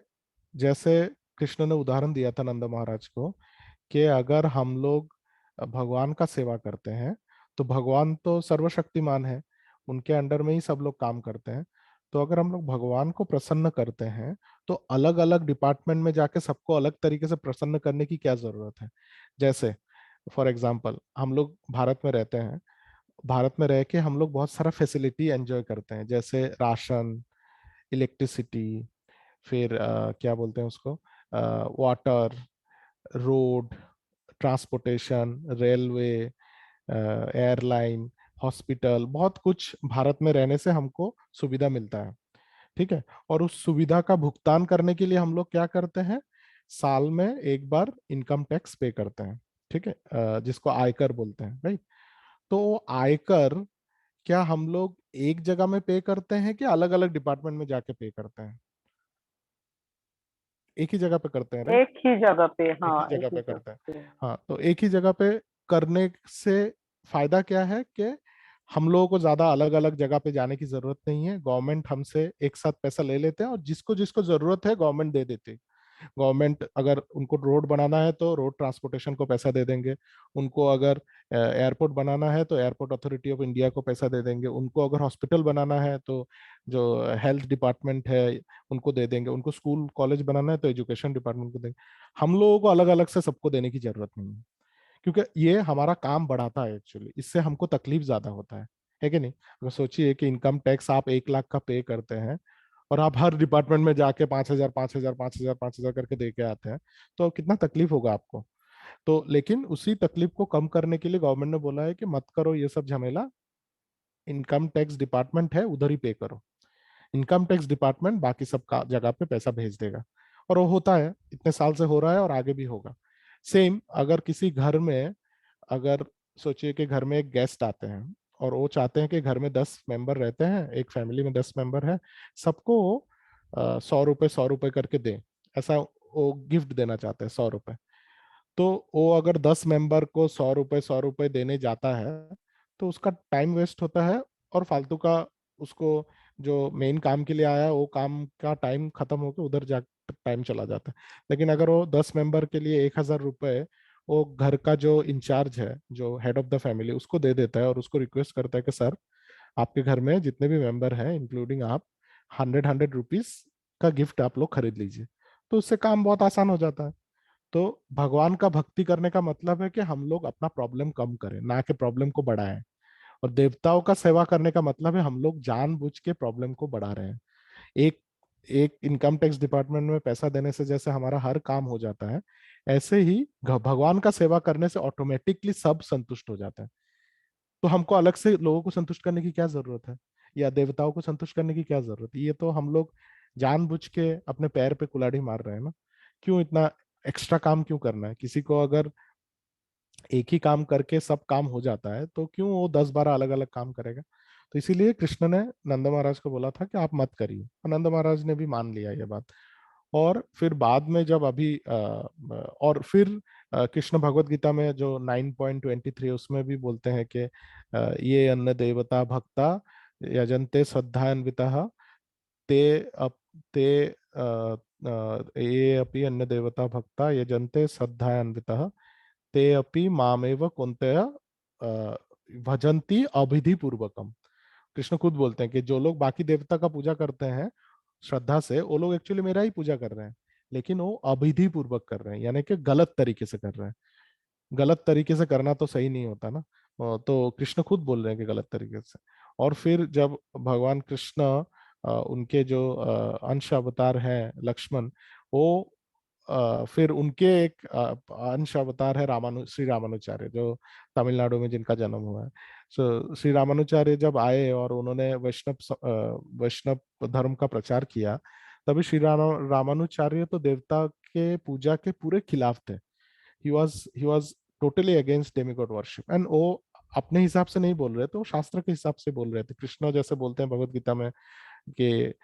जैसे कृष्ण ने उदाहरण दिया था नंद महाराज को कि अगर हम लोग भगवान का सेवा करते हैं, तो भगवान तो सर्वशक्तिमान है, उनके अंडर में ही सब लोग काम करते हैं। तो अगर हम लोग भगवान को प्रसन्न करते हैं, तो अलग अलग डिपार्टमेंट में जाके सबको अलग तरीके से प्रसन्न करने की क्या जरूरत है। जैसे फॉर एग्जाम्पल हम लोग भारत में रहते हैं, भारत में रह के हम लोग बहुत सारा फैसिलिटी एंजॉय करते हैं, जैसे राशन, इलेक्ट्रिसिटी, फिर क्या बोलते हैं उसको, water, road, transportation, railway, airline, hospital, बहुत कुछ भारत में रहने से हमको सुविधा मिलता है। ठीक है। और उस सुविधा का भुगतान करने के लिए हम लोग क्या करते हैं, साल में एक बार इनकम टैक्स पे करते हैं। ठीक है, जिसको आयकर बोलते हैं, राइट। तो वो आयकर क्या हम लोग एक जगह में पे करते हैं कि अलग अलग डिपार्टमेंट में जाके पे करते हैं। एक ही जगह पे करते हैं, राइट। एक ही जगह पे, एक हाँ ही जगह एक ही पे जगह करते हैं। पे। हाँ, तो एक ही जगह पे करने से फायदा क्या है कि हम लोगों को ज्यादा अलग अलग जगह पे जाने की जरूरत नहीं है। गवर्नमेंट हमसे एक साथ पैसा ले लेते हैं और जिसको जिसको जरूरत है गवर्नमेंट दे देती है। गवर्नमेंट अगर उनको रोड बनाना है तो रोड ट्रांसपोर्टेशन को पैसा दे देंगे, उनको अगर एयरपोर्ट बनाना है तो एयरपोर्ट अथॉरिटी ऑफ इंडिया को पैसा दे देंगे, उनको अगर हॉस्पिटल बनाना है तो जो हेल्थ डिपार्टमेंट है उनको दे देंगे, उनको स्कूल कॉलेज बनाना है तो एजुकेशन डिपार्टमेंट को देंगे। हम लोगों को अलग अलग से सबको देने की जरूरत नहीं है, क्योंकि ये हमारा काम बढ़ाता है एक्चुअली, इससे हमको तकलीफ ज्यादा होता है कि नहीं। अगर सोचिए कि इनकम टैक्स आप 1 लाख का पे करते हैं और आप हर डिपार्टमेंट में जाके 5,000 5,000 5,000 5,000 करके दे के आते हैं, तो कितना तकलीफ होगा आपको। तो लेकिन उसी तकलीफ को कम करने के लिए गवर्नमेंट ने बोला है कि मत करो ये सब झमेला, इनकम टैक्स डिपार्टमेंट है उधर ही पे करो। इनकम टैक्स डिपार्टमेंट बाकी सब का जगह पे पैसा भेज देगा। और वो होता है, इतने साल से हो रहा है और आगे भी होगा। सेम अगर किसी घर में, अगर सोचिए कि घर में एक गेस्ट आते हैं और वो चाहते हैं कि घर में 10 मेंबर रहते हैं, एक फैमिली में 10 मेंबर है, सबको 100 रुपए 100 रुपए करके दें, ऐसा वो गिफ्ट देना चाहते हैं 100 रुपए। तो वो अगर 10 मेंबर को 100 रुपए 100 रुपए देने जाता है, तो उसका टाइम वेस्ट होता है और फालतू का उसको जो मेन काम के लिए आया है, वो काम का टाइम खत्म होकर उधर जा टाइम चला जाता है। लेकिन अगर वो 10 मेंबर के लिए 1,000 रुपए वो घर का जो इंचार्ज है, जो हेड ऑफ द फैमिली, उसको दे देता है और उसको रिक्वेस्ट करता है कि सर, आपके घर में जितने भी मेंबर हैं इंक्लूडिंग आप, 100 100 रुपीज का गिफ्ट आप लोग खरीद लीजिए, तो उससे काम बहुत आसान हो जाता है। तो भगवान का भक्ति करने का मतलब है कि हम लोग अपना प्रॉब्लम कम करें, ना कि प्रॉब्लम को बढ़ाएं। और देवताओं का सेवा करने का मतलब है हम लोग जानबूझ के प्रॉब्लम को बढ़ा रहे हैं। एक एक इनकम टैक्स डिपार्टमेंट में पैसा देने से जैसे हमारा हर काम हो जाता है, ऐसे ही भगवान का सेवा करने से ऑटोमेटिकली सब संतुष्ट हो जाता है। तो हमको अलग से लोगों को संतुष्ट करने की क्या जरूरत है, या देवताओं को संतुष्ट करने की क्या जरूरत है। ये तो हम लोग जानबूझ के अपने पैर पे कुल्हाड़ी मार रहे हैं ना। क्यों इतना एक्स्ट्रा काम क्यों करना है। किसी को अगर एक ही काम करके सब काम हो जाता है, तो क्यों वो 10 12 अलग अलग काम करेगा। तो इसीलिए कृष्ण ने नंद महाराज को बोला था कि आप मत करिए, और नंद महाराज ने भी मान लिया ये बात। और फिर बाद में जब अभी और फिर कृष्ण भगवत गीता में जो 9.23 उसमें भी बोलते हैं कि ये अन्न देवता भक्ता यजन्ते श्रद्धान्वितः ते अप ते ये अपि अन्न देवता भक्ता यजन्ते श्रद्धान्वितः ते अपि मामेव कौन्तेय भजन्ति अभिधि पूर्वकम। कृष्ण खुद बोलते हैं कि जो लोग बाकी देवता का पूजा करते हैं श्रद्धा से, वो लोग एक्चुअली मेरा ही पूजा कर रहे हैं। लेकिन वो अविधि पूर्वक कर रहे हैं, यानी कि गलत तरीके से कर रहे हैं। गलत तरीके से करना तो सही नहीं होता ना। तो कृष्ण खुद बोल रहे हैं कि गलत तरीके से। और फिर जब भगवान कृष्ण उनके जो अंश अवतार हैं लक्ष्मण, वो फिर उनके एक अंश अवतार है श्री रामानुचार्य, जो तमिलनाडु में जिनका जन्म हुआ है। सो श्री रामानुचार्य जब आए और उन्होंने वैष्णव धर्म का प्रचार किया, तभी श्री रामानुचार्य तो देवता के पूजा के पूरे खिलाफ थे। He was totally against demigod worship, and वो अपने हिसाब से नहीं बोल रहे थे, वो शास्त्र के हिसाब से बोल रहे थे। कृष्ण जैसे बोलते हैं भगवत गीता में कि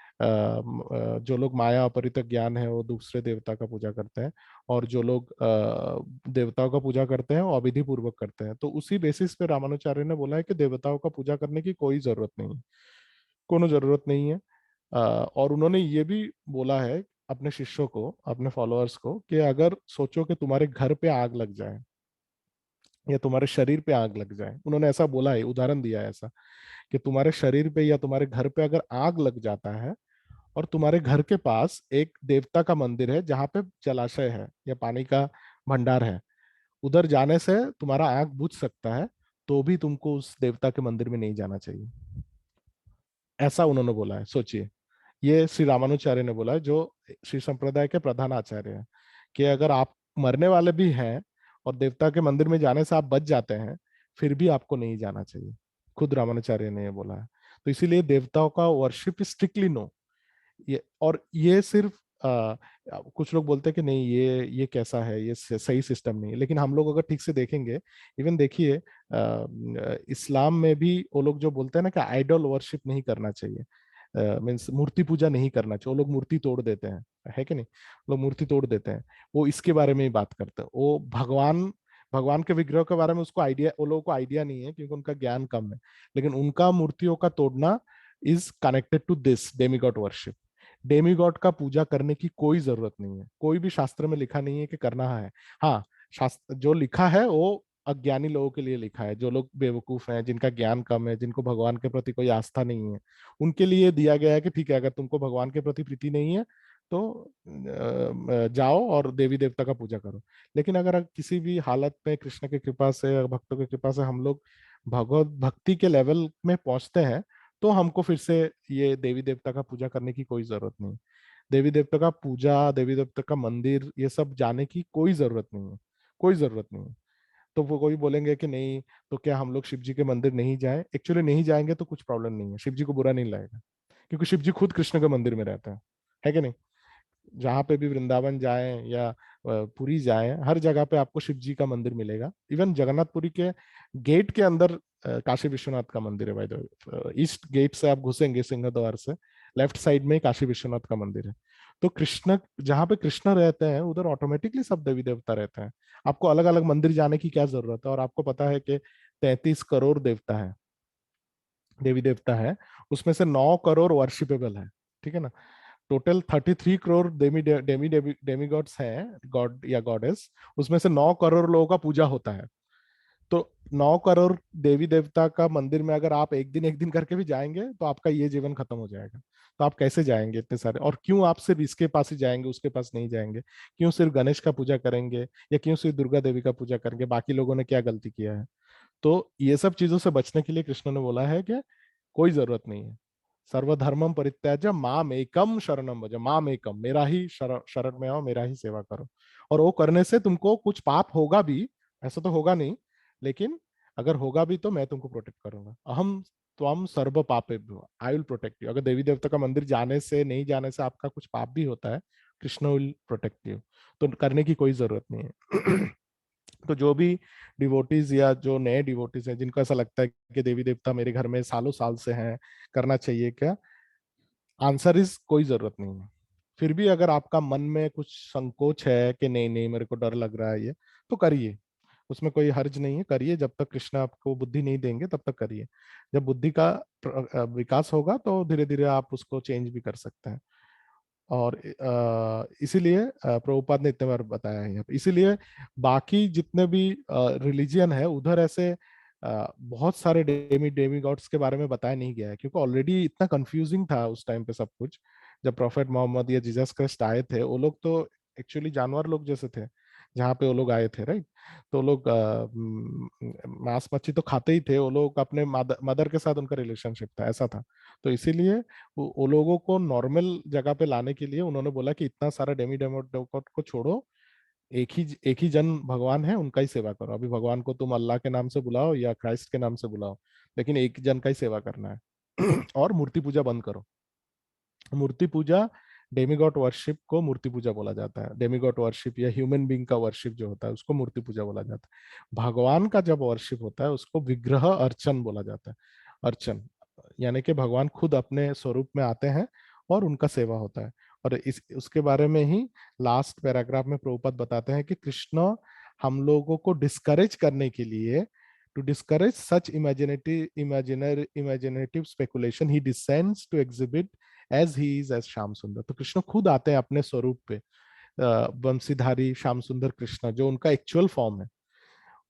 जो लोग माया अपरित ज्ञान है वो दूसरे देवता का पूजा करते हैं, और जो लोग देवताओं का पूजा करते हैं वो अविधि पूर्वक करते हैं। तो उसी बेसिस पे रामानुचार्य ने बोला है कि देवताओं का पूजा करने की कोई जरूरत नहीं है, कोनो जरूरत नहीं है। और उन्होंने ये भी बोला है अपने शिष्यों को, अपने फॉलोअर्स को, कि अगर सोचो कि तुम्हारे घर पे आग लग जाए या तुम्हारे शरीर पे आग लग जाए, उन्होंने ऐसा बोला है, उदाहरण दिया है ऐसा, कि तुम्हारे शरीर पे या तुम्हारे घर पे अगर आग लग जाता है, और तुम्हारे घर के पास एक देवता का मंदिर है जहाँ पे जलाशय है या पानी का भंडार है, उधर जाने से तुम्हारा आग बुझ सकता है, तो भी तुमको उस देवता के मंदिर में नहीं जाना चाहिए। ऐसा उन्होंने बोला है, सोचिए। ये श्री रामानुचार्य ने बोला है, जो श्री संप्रदाय के प्रधान आचार्य हैं, कि अगर आप मरने वाले भी हैं और देवता के मंदिर में जाने से आप बच जाते हैं, फिर भी आपको नहीं जाना चाहिए। खुद रामानुचार्य ने ये बोला है। तो इसीलिए देवताओं का वर्शिप स्ट्रिक्टली नो। ये सिर्फ कुछ लोग बोलते हैं कि नहीं, ये कैसा है, ये सही सिस्टम नहीं है, लेकिन हम लोग अगर ठीक से देखेंगे, इवन देखिए इस्लाम में भी वो लोग जो बोलते हैं ना कि आइडल वर्शिप नहीं करना चाहिए, मीन्स मूर्ति पूजा नहीं करना चाहिए, वो लोग मूर्ति तोड़ देते हैं, है कि नहीं, लोग मूर्ति तोड़ देते हैं, वो इसके बारे में ही बात करते हैं। वो भगवान भगवान के विग्रह के बारे में उसको आइडिया, वो लोगों को आइडिया नहीं है क्योंकि उनका ज्ञान कम है, लेकिन उनका मूर्तियों का तोड़ना is connected to this demigod worship. Demigod का पूजा करने की कोई जरूरत नहीं है, कोई भी शास्त्र में लिखा नहीं है कि करना है। हाँ, शास्त्र जो लिखा है वो अज्ञानी लोगों के लिए लिखा है, जो लोग बेवकूफ हैं, जिनका ज्ञान कम है, जिनको भगवान के प्रति कोई आस्था नहीं है, उनके लिए दिया गया है कि ठीक है, अगर तुमको भगवान के प्रति प्रीति नहीं है तो जाओ और देवी देवता का पूजा करो। लेकिन अगर किसी भी हालत में कृष्ण की कृपा से या भक्तों की कृपा से हम लोग भगवत भक्ति के लेवल में पहुंचते हैं, तो हमको फिर से ये देवी देवता का पूजा करने की कोई जरूरत नहीं। देवी देवता का पूजा, देवी देवता का मंदिर, ये सब जाने की कोई जरूरत नहीं है, कोई जरूरत नहीं है। तो वो कोई बोलेंगे कि नहीं, तो क्या हम लोग शिव जी के मंदिर नहीं जाएं? एक्चुअली नहीं जाएंगे तो कुछ प्रॉब्लम नहीं है, शिव जी को बुरा नहीं लगेगा, क्योंकि शिव जी खुद कृष्ण के मंदिर में रहते हैं, है कि नहीं। जहाँ पे भी वृंदावन जाएं या पुरी जाएं, हर जगह पे आपको शिव जी का मंदिर मिलेगा। इवन जगन्नाथपुरी के गेट के अंदर काशी विश्वनाथ का मंदिर है, भाई। ईस्ट गेट से आप घुसेंगे सिंह द्वार से, लेफ्ट साइड में काशी विश्वनाथ का मंदिर है। तो कृष्ण, जहाँ पे कृष्ण रहते हैं उधर ऑटोमेटिकली सब देवी देवता रहते हैं। आपको अलग अलग मंदिर जाने की क्या जरूरत है? और आपको पता है कि 33 करोड़ देवता है, देवी देवता है, उसमें से 9 करोड़ वर्शिपेबल है, ठीक है ना। टोटल 33 करोड़ डेमी गॉड्स हैं, गॉड या गॉडेस, उसमें से 9 करोड़ लोगों का पूजा होता है। तो 9 करोड़ देवी देवता का मंदिर में अगर आप एक दिन करके भी जाएंगे तो आपका ये जीवन खत्म हो जाएगा। तो आप कैसे जाएंगे इतने सारे? और क्यों आप सिर्फ इसके पास ही जाएंगे, उसके पास नहीं जाएंगे? क्यों सिर्फ गणेश का पूजा करेंगे या क्यों सिर्फ दुर्गा देवी का पूजा करेंगे? बाकी लोगों ने क्या गलती किया है? तो ये सब चीजों से बचने के लिए कृष्ण ने बोला है कि कोई जरूरत नहीं है। सर्वधर्मम परित्याज्य माम एकम शरणम भज, माम एकम, मेरा ही शरण में आओ, मेरा ही सेवा करो। और वो करने से तुमको कुछ पाप होगा भी, ऐसा तो होगा नहीं, लेकिन अगर होगा भी तो मैं तुमको प्रोटेक्ट करूंगा। अहम त्वम सर्व पापेभ्यो, आई विल प्रोटेक्ट यू। अगर देवी देवता का मंदिर जाने से, नहीं जाने से आपका कुछ पाप भी होता है, कृष्ण विल प्रोटेक्ट यू। तो करने की कोई जरूरत नहीं है। तो जो भी डिवोटीज या जो नए डिवोटीज हैं, जिनको ऐसा लगता है कि देवी देवता मेरे घर में सालों साल से हैं, करना चाहिए क्या? आंसर इज कोई जरूरत नहीं है। फिर भी अगर आपका मन में कुछ संकोच है कि नहीं नहीं मेरे को डर लग रहा है ये, तो करिए, उसमें कोई हर्ज नहीं है, करिए। जब तक कृष्ण आपको बुद्धि नहीं देंगे तब तक करिए। जब बुद्धि का विकास होगा तो धीरे धीरे आप उसको चेंज भी कर सकते हैं। और इसीलिए प्रभुपाद ने इतने बार बताया है यहाँ पे। इसीलिए बाकी जितने भी रिलीजियन है उधर ऐसे बहुत सारे डेमी डेमी गॉड्स के बारे में बताया नहीं गया है, क्योंकि ऑलरेडी इतना कंफ्यूजिंग था उस टाइम पे सब कुछ। जब प्रॉफेट मोहम्मद या जीसस क्राइस्ट आए थे, वो लोग तो एक्चुअली जानवर लोग जैसे थे जहाँ पे वो लोग आए थे, राइट। तो लोग मांस मच्छी तो खाते ही थे, वो लोग अपने मदर के साथ उनका रिलेशनशिप था, ऐसा था। तो इसीलिए वो लोगों को नॉर्मल जगह पे लाने के लिए उन्होंने बोला कि इतना सारा डेमी डेमोट को छोड़ो, एक ही जन भगवान है, उनका ही सेवा करो। अभी भगवान को तुम अल्लाह के नाम से बुलाओ या क्राइस्ट के नाम से बुलाओ, लेकिन एक जन का ही सेवा करना है। और मूर्ति पूजा बंद करो। मूर्ति पूजा, डेमीगॉड वर्शिप को मूर्ति पूजा बोला जाता है। डेमीगॉड वर्शिप या ह्यूमन बीइंग का वर्शिप जो होता है उसको मूर्ति पूजा बोला जाता है। भगवान का जब वर्शिप होता है उसको विग्रह अर्चन बोला जाता है। अर्चन यानी कि भगवान खुद अपने स्वरूप में आते हैं और उनका सेवा होता है। और इस उसके बारे में ही लास्ट पैराग्राफ में प्रभुपाद बताते हैं कि कृष्ण हम लोगों को डिस्करेज करने के लिए, to discourage such imaginative speculation, he descends to exhibit as he is as Shyam Sundar. तो कृष्ण खुद आते हैं अपने स्वरूप पे, बंसीधारी श्याम सुंदर कृष्ण जो उनका एक्चुअल फॉर्म है,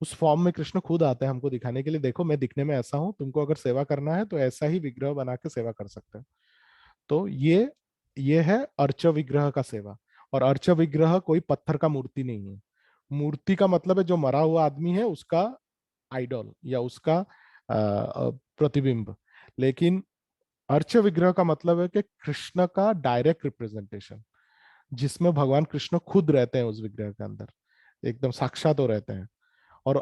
उस फॉर्म में कृष्ण खुद आते हैं हमको दिखाने के लिए, देखो मैं दिखने में ऐसा हूं, तुमको अगर सेवा करना है तो ऐसा ही विग्रह बना के सेवा कर सकते हो। तो ये है अर्च विग्रह का सेवा। और अर्च विग्रह कोई पत्थर का मूर्ति नहीं है। मूर्ति का मतलब है जो मरा हुआ आदमी है उसका आइडल या उसका प्रतिबिंब। लेकिन अर्च विग्रह का मतलब है कि कृष्ण का डायरेक्ट रिप्रेजेंटेशन, जिसमें भगवान कृष्ण खुद रहते हैं उस विग्रह के अंदर, एकदम साक्षात हो रहते हैं। और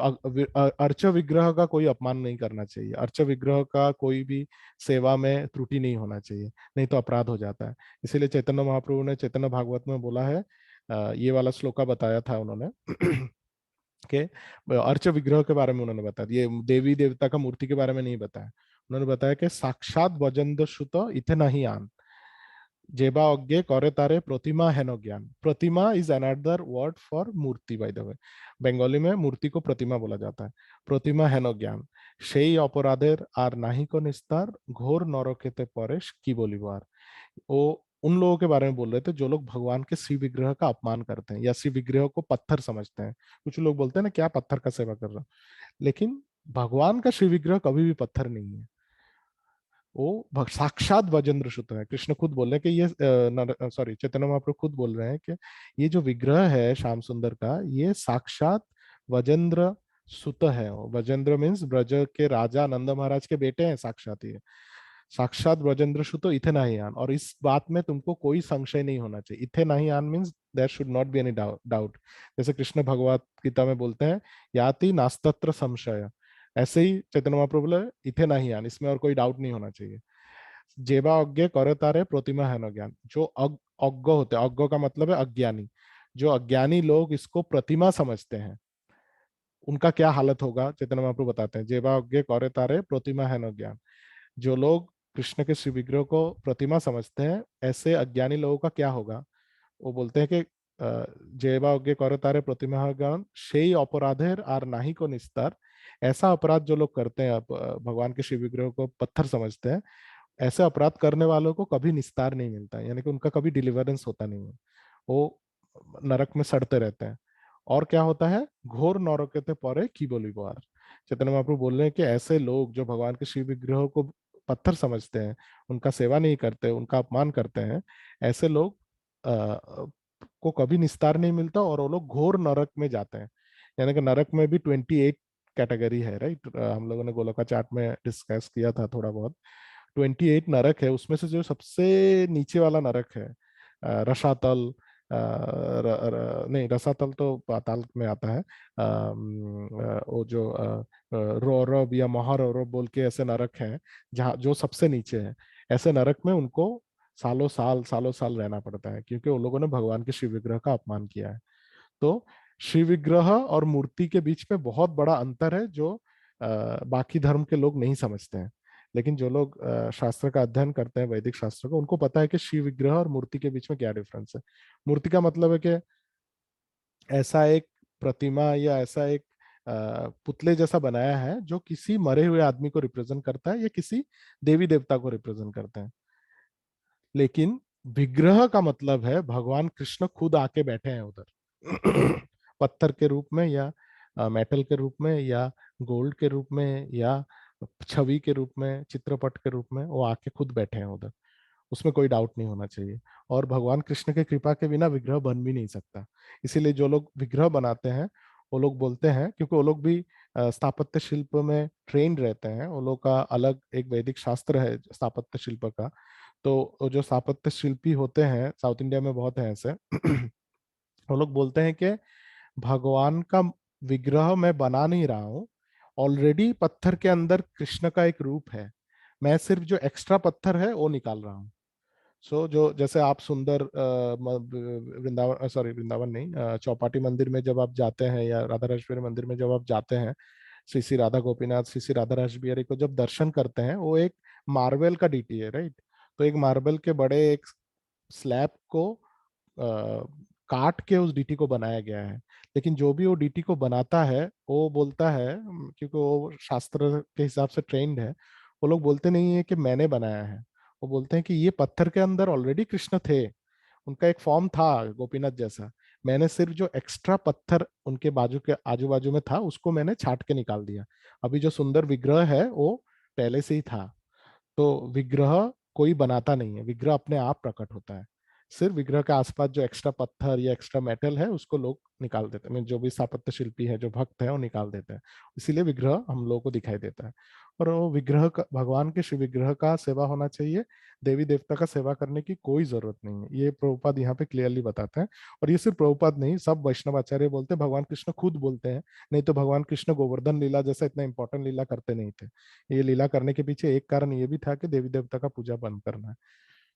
अर्च विग्रह का कोई अपमान नहीं करना चाहिए, अर्च विग्रह का कोई भी सेवा में त्रुटि नहीं होना चाहिए, नहीं तो अपराध हो जाता है। इसीलिए चैतन्य महाप्रभु ने चैतन्य भागवत में बोला है, ये वाला श्लोका बताया था उन्होंने के अर्च विग्रह के बारे में उन्होंने बताया, ये देवी देवता का मूर्ति के बारे में नहीं बताया। उन्होंने बताया कि साक्षात वजंद सुत इतना ही आन, जेबा अज्ञे करे तारे प्रतिमा हेनो ज्ञान। Pratima is another word for murti, by the way. Bengali में मूर्ति को प्रतिमा बोला जाता है। प्रतिमा हेनो ज्ञान সেই অপরাধের আর নাহিক নিস্তার ঘোর নরকেতে পরেশ কি বলিবার। वो उन लोगों के बारे में बोल रहे थे जो लोग भगवान के शिव विग्रह का अपमान करते हैं या शिव विग्रह को पत्थर समझते हैं। कुछ लोग बोलते हैं ना क्या पत्थर का सेवा कर रहा हूं, लेकिन भगवान का शिव विग्रह कभी भी पत्थर नहीं है, वो साक्षात वजेंद्र सुत है। कृष्ण खुद बोल रहे हैं कि ये सॉरी चैतन्य महाप्रभु खुद बोल रहे हैं कि ये जो विग्रह है श्याम सुंदर का, ये साक्षात वजेंद्र सुत है। वजेंद्र मीन्स ब्रज के राजा नंद महाराज के बेटे हैं, साक्षात ये साक्षात ब्रजेंद्र सुत इथे नहीं आन। और इस बात में तुमको कोई संशय नहीं होना चाहिए। इथे नहीं आन means there should not be any doubt. जैसे कृष्ण भगवत गीता में बोलते हैं याति नास्तत्र संशय, ऐसे ही चैतन्य महाप्रभु बोले इथे नहीं आन, इसमें और कोई डाउट नहीं होना चाहिए। जेबा अज्ञे करे तारे प्रतिमा है न ज्ञान, जो अज्ञ होते हैं, अज्ञ का मतलब है अज्ञानी, जो अज्ञानी लोग इसको प्रतिमा समझते हैं उनका क्या हालत होगा चैतन्य महाप्रभु बताते हैं। जेबा अज्ञे करे तारे प्रतिमा है न ज्ञान, जो लोग कृष्ण के शिव विग्रह को प्रतिमा समझते हैं ऐसे अज्ञानी लोगों का क्या होगा। वो बोलते हैं कि जेबा अज्ञे करे तारे प्रतिमा ज्ञान সেই অপরাধের আর নাহি को निस्तार। ऐसा अपराध जो लोग करते हैं भगवान के शिव विग्रह को पत्थर समझते हैं, ऐसे अपराध करने वालों को कभी निस्तार नहीं मिलता है, यानी कि उनका कभी डिलीवरेंस होता नहीं है, वो नरक में सड़ते रहते हैं। और क्या होता है, घोर नरकते परे की बोली बार। चैतन्य महाप्रभु बोल रहे हैं कि ऐसे लोग जो भगवान के शिव विग्रह को पत्थर समझते हैं, उनका सेवा नहीं करते, उनका अपमान करते हैं, ऐसे लोग को कभी निस्तार नहीं मिलता और वो लोग घोर नरक में जाते हैं। यानी कि नरक में भी 28 कैटेगरी है, राइट। हम लोगों ने गोलोका चार्ट में डिस्कस किया था थोड़ा बहुत। 28 नरक है, उसमें से जो सबसे नीचे वाला नरक है रसातल, नहीं रसातल तो पाताल में आता है। वो जो रौरव या महारौरव बोल के ऐसे नरक हैं जहाँ जो सबसे नीचे है, ऐसे नरक में उनको सालों साल रहना पड़ता है क्योंकि उन लोगों ने भगवान के शिव विग्रह का अपमान किया है। तो शिव विग्रह और मूर्ति के बीच में बहुत बड़ा अंतर है जो बाकी धर्म के लोग नहीं समझते हैं। लेकिन जो लोग शास्त्र का अध्ययन करते हैं, वैदिक शास्त्र को, उनको पता है कि शिव विग्रह और मूर्ति के बीच में क्या डिफरेंस है। मूर्ति का मतलब है कि ऐसा एक प्रतिमा या ऐसा एक पुतले जैसा बनाया है जो किसी मरे हुए आदमी को रिप्रेजेंट करता है या किसी देवी देवता को रिप्रेजेंट करते हैं। लेकिन विग्रह का मतलब है भगवान कृष्ण खुद आके बैठे हैं उधर पत्थर के रूप में या मेटल के रूप में या गोल्ड के रूप में या छवि के रूप में, चित्रपट के रूप में वो आके खुद बैठे हैं उधर। उसमें कोई डाउट नहीं होना चाहिए। और भगवान कृष्ण के कृपा के बिना विग्रह बन भी नहीं सकता। इसीलिए जो लोग विग्रह बनाते हैं वो लोग बोलते हैं, क्योंकि वो लोग भी स्थापत्य शिल्प में ट्रेंड रहते हैं, वो लोग का अलग एक वैदिक शास्त्र है स्थापत्य शिल्प का। तो वो जो स्थापत्य शिल्पी होते हैं, साउथ इंडिया में बहुत है ऐसे वो लोग बोलते हैं कि भगवान का विग्रह मैं बना नहीं रहा हूँ, ऑलरेडी पत्थर के अंदर कृष्ण का एक रूप है, मैं सिर्फ जो एक्स्ट्रा पत्थर है वो निकाल रहा हूँ। सो जो जैसे आप सुंदर वृंदावन, सॉरी वृंदावन नहीं, चौपाटी मंदिर में जब आप जाते हैं या राधा राजेश्वरी मंदिर में जब आप जाते हैं, श्री श्री राधा गोपीनाथ, श्री श्री राधा रास बिहारी को जब दर्शन करते हैं, वो एक मार्बल का डीटी है, राइट। तो एक मार्बल के बड़े एक स्लैब को काट के उस डीटी को बनाया गया है। लेकिन जो भी वो डीटी को बनाता है वो बोलता है, क्योंकि वो शास्त्र के हिसाब से ट्रेंड है, वो लोग बोलते नहीं है कि मैंने बनाया है, वो बोलते हैं कि ये पत्थर के अंदर ऑलरेडी कृष्ण थे, उनका एक फॉर्म था गोपीनाथ जैसा, मैंने सिर्फ जो एक्स्ट्रा पत्थर उनके बाजू के आजू बाजू में था उसको मैंने छाट के निकाल दिया। अभी जो सुंदर विग्रह है वो पहले से ही था। तो विग्रह कोई बनाता नहीं है, विग्रह अपने आप प्रकट होता है। सिर्फ विग्रह के आसपास जो एक्स्ट्रा पत्थर या एक्स्ट्रा मेटल है उसको लोग निकाल देते हैं, जो भी स्थापत्य शिल्पी है, जो भक्त है, वो निकाल देते हैं। इसीलिए विग्रह हम लोगों को दिखाई देता है। और वो विग्रह का, भगवान के शिव विग्रह का सेवा होना चाहिए, देवी देवता का सेवा करने की कोई जरूरत नहीं है, ये प्रभुपाद यहाँ पे क्लियरली बताते हैं। और ये सिर्फ प्रभुपाद नहीं, सब वैष्णव आचार्य बोलते हैं, भगवान कृष्ण खुद बोलते हैं। नहीं तो भगवान कृष्ण गोवर्धन लीला जैसा इतना इंपॉर्टेंट लीला करते नहीं थे। ये लीला करने के पीछे एक कारण ये भी था कि देवी देवता का पूजा बंद करना है।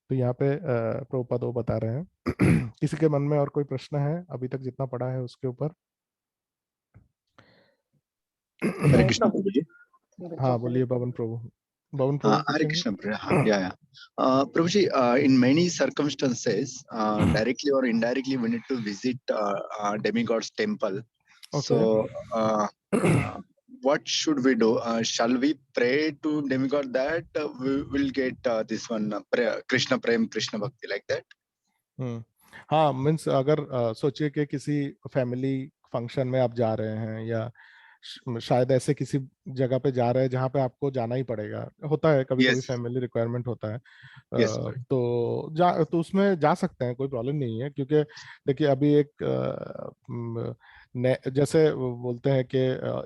तो यहाँ पे प्रभुपाद वो बता रहे हैं। किसी के मन में और कोई प्रश्न है अभी तक जितना पढ़ा है उसके ऊपर? हरे नहीं कृष्ण प्रभु प्रभु जी। हाँ बिल्कुल बोलिए बवन प्रभु। बवन प्रभु हरे पूछेंगे। कृष्ण प्रभु। हाँ, yeah. प्रभु जी, in many circumstances, directly or indirectly, we need to visit demigod's temple. Okay. So, what should we do? Shall we pray to demigod that we will get this one Krishna Prem, Krishna Bhakti, like that? हम्म। हाँ means अगर सोचिए कि किसी family function में आप जा रहे हैं, या शायद ऐसे किसी जगह पे जा रहे हैं जहाँ पे आपको जाना ही पड़ेगा, होता है कभी कभी Yes, फैमिली रिक्वायरमेंट होता है। yes, Prabhu. तो उसमें जा सकते हैं, कोई प्रॉब्लम नहीं है। क्योंकि देखिए अभी एक जैसे वो बोलते हैं कि